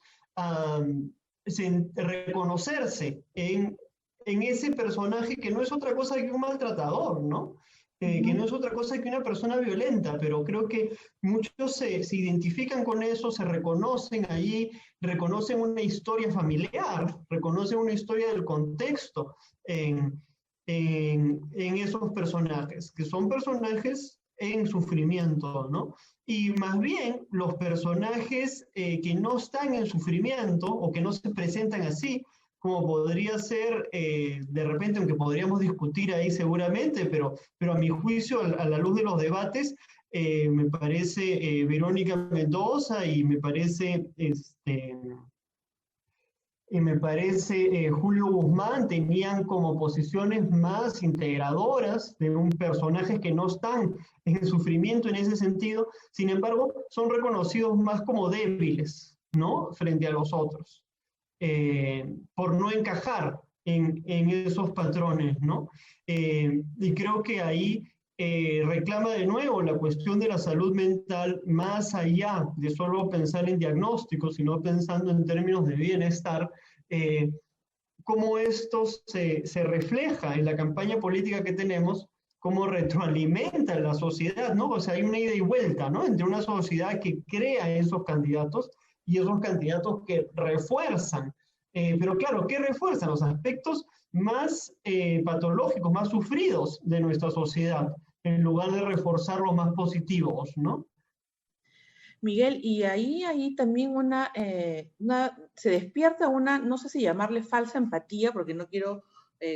reconocerse en ese personaje que no es otra cosa que un maltratador, ¿no? Que no es otra cosa que una persona violenta, pero creo que muchos se identifican con eso, se reconocen allí, reconocen una historia familiar, reconocen una historia del contexto en esos personajes, que son personajes en sufrimiento, ¿no? Y más bien los personajes que no están en sufrimiento o que no se presentan así, como podría ser, de repente, aunque podríamos discutir ahí seguramente, pero a mi juicio, a la luz de los debates, me parece Verónica Mendoza y me parece Julio Guzmán tenían como posiciones más integradoras de un personajes que no están en sufrimiento en ese sentido, sin embargo, son reconocidos más como débiles, ¿no? Frente a los otros, por no encajar en esos patrones, ¿no? Y creo que ahí reclama de nuevo la cuestión de la salud mental más allá de solo pensar en diagnósticos, sino pensando en términos de bienestar, cómo esto se refleja en la campaña política que tenemos, cómo retroalimenta la sociedad, ¿no? O sea, hay una ida y vuelta, ¿no? Entre una sociedad que crea esos candidatos y esos candidatos que refuerzan. Pero claro, ¿qué refuerzan? Los aspectos más patológicos, más sufridos de nuestra sociedad, en lugar de reforzar los más positivos, ¿no? Miguel, y ahí también se despierta una, no sé si llamarle falsa empatía, porque no quiero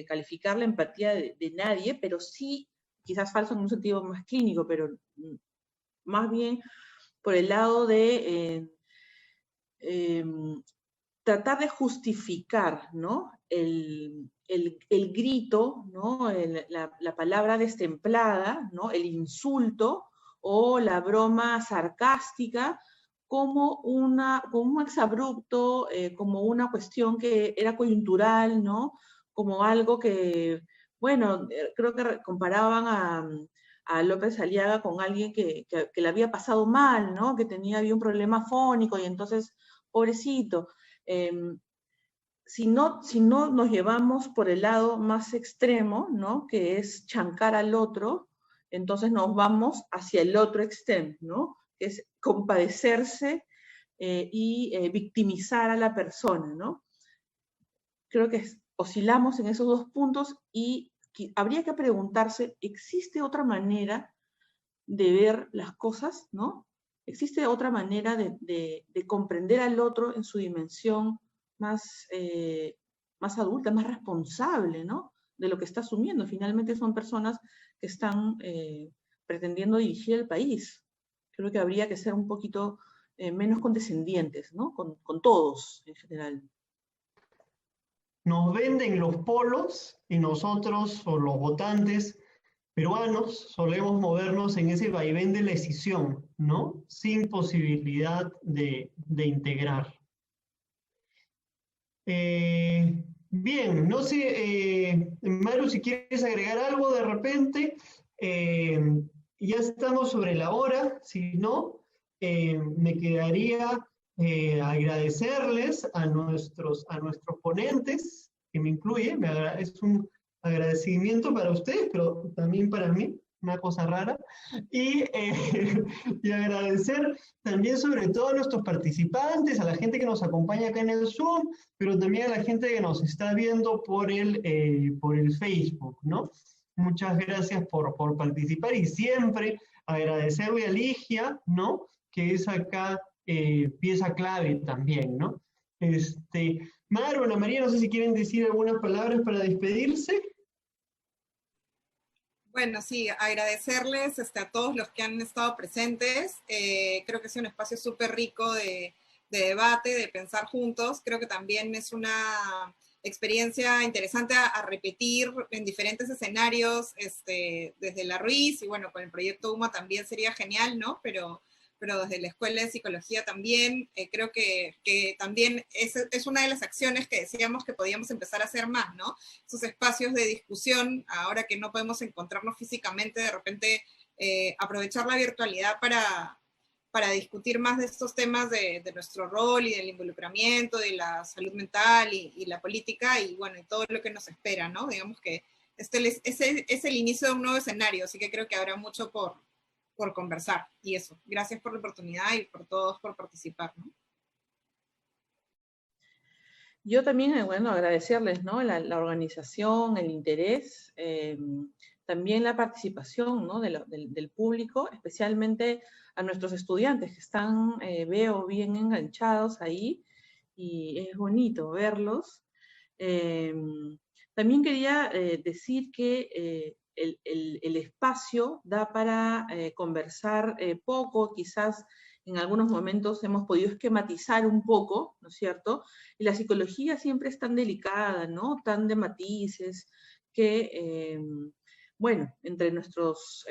calificar la empatía de nadie, pero sí, quizás falso en un sentido más clínico, pero más bien por el lado de tratar de justificar, ¿no? El grito, ¿no? La palabra destemplada, ¿no? El insulto o la broma sarcástica como un exabrupto, como una cuestión que era coyuntural, ¿no? Como algo que, bueno, creo que comparaban a López Aliaga con alguien que le había pasado mal, ¿no? Que había un problema fónico y entonces, pobrecito. Si no nos llevamos por el lado más extremo, ¿no? Que es chancar al otro, entonces nos vamos hacia el otro extremo, ¿no? Que es compadecerse y victimizar a la persona, ¿no? Creo que oscilamos en esos dos puntos y habría que preguntarse, ¿existe otra manera de ver las cosas, ¿no? ¿Existe otra manera de comprender al otro en su dimensión más adulta, más responsable, ¿no? De lo que está asumiendo? Finalmente son personas que están pretendiendo dirigir el país. Creo que habría que ser un poquito menos condescendientes, ¿no? Con todos en general. Nos venden los polos y nosotros, o los votantes peruanos, solemos movernos en ese vaivén de la escisión, ¿no? Sin posibilidad de integrar. Bien, no sé, Maru, si quieres agregar algo de repente, ya estamos sobre la hora, si no, me quedaría agradecerles a nuestros ponentes, que me incluye, es un agradecimiento para ustedes, pero también para mí, una cosa rara, y agradecer también sobre todo a nuestros participantes, a la gente que nos acompaña acá en el Zoom, pero también a la gente que nos está viendo por el Facebook, ¿no? muchas gracias por participar y siempre agradecerle a Ligia, ¿no? Que es acá pieza clave también, ¿no? Maru, Ana María, no sé si quieren decir algunas palabras para despedirse. Bueno, sí, agradecerles a todos los que han estado presentes. Creo que es un espacio súper rico de debate, de pensar juntos. Creo que también es una experiencia interesante a repetir en diferentes escenarios desde la Ruiz, y bueno, con el proyecto UMA también sería genial, ¿no? Pero desde la Escuela de Psicología también, creo que también es una de las acciones que decíamos que podíamos empezar a hacer más, ¿no? Esos espacios de discusión, ahora que no podemos encontrarnos físicamente, de repente aprovechar la virtualidad para discutir más de estos temas de nuestro rol y del involucramiento, de la salud mental y la política, y bueno, y todo lo que nos espera, ¿no? Digamos que es el inicio de un nuevo escenario, así que creo que habrá mucho por conversar, y eso. Gracias por la oportunidad y por todos por participar, ¿no? Yo también, bueno, agradecerles, ¿no? La organización, el interés, también la participación, ¿no? del público, especialmente a nuestros estudiantes que están, veo, bien enganchados ahí, y es bonito verlos. También quería decir que el espacio da para conversar poco, quizás en algunos momentos hemos podido esquematizar un poco, ¿no es cierto? Y la psicología siempre es tan delicada, ¿no? Tan de matices, que, bueno, entre nuestros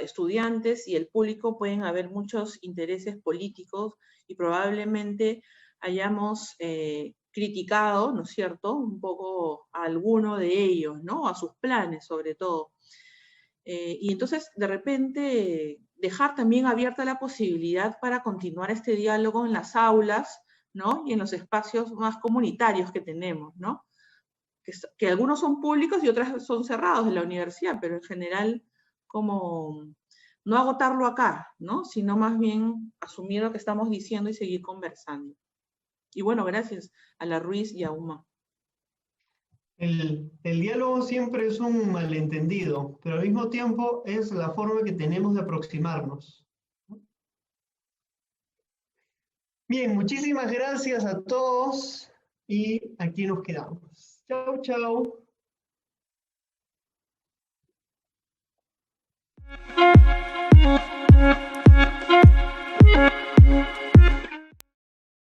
estudiantes y el público pueden haber muchos intereses políticos y probablemente hayamos criticado, ¿no es cierto?, un poco a alguno de ellos, ¿no?, a sus planes sobre todo. Y entonces, de repente, dejar también abierta la posibilidad para continuar este diálogo en las aulas, ¿no?, y en los espacios más comunitarios que tenemos, ¿no?, que algunos son públicos y otros son cerrados de la universidad, pero en general, como no agotarlo acá, ¿no?, sino más bien asumir lo que estamos diciendo y seguir conversando. Y bueno, gracias a la Ruiz y a UMA. El diálogo siempre es un malentendido, pero al mismo tiempo es la forma que tenemos de aproximarnos. Bien, muchísimas gracias a todos y aquí nos quedamos. Chau, chau.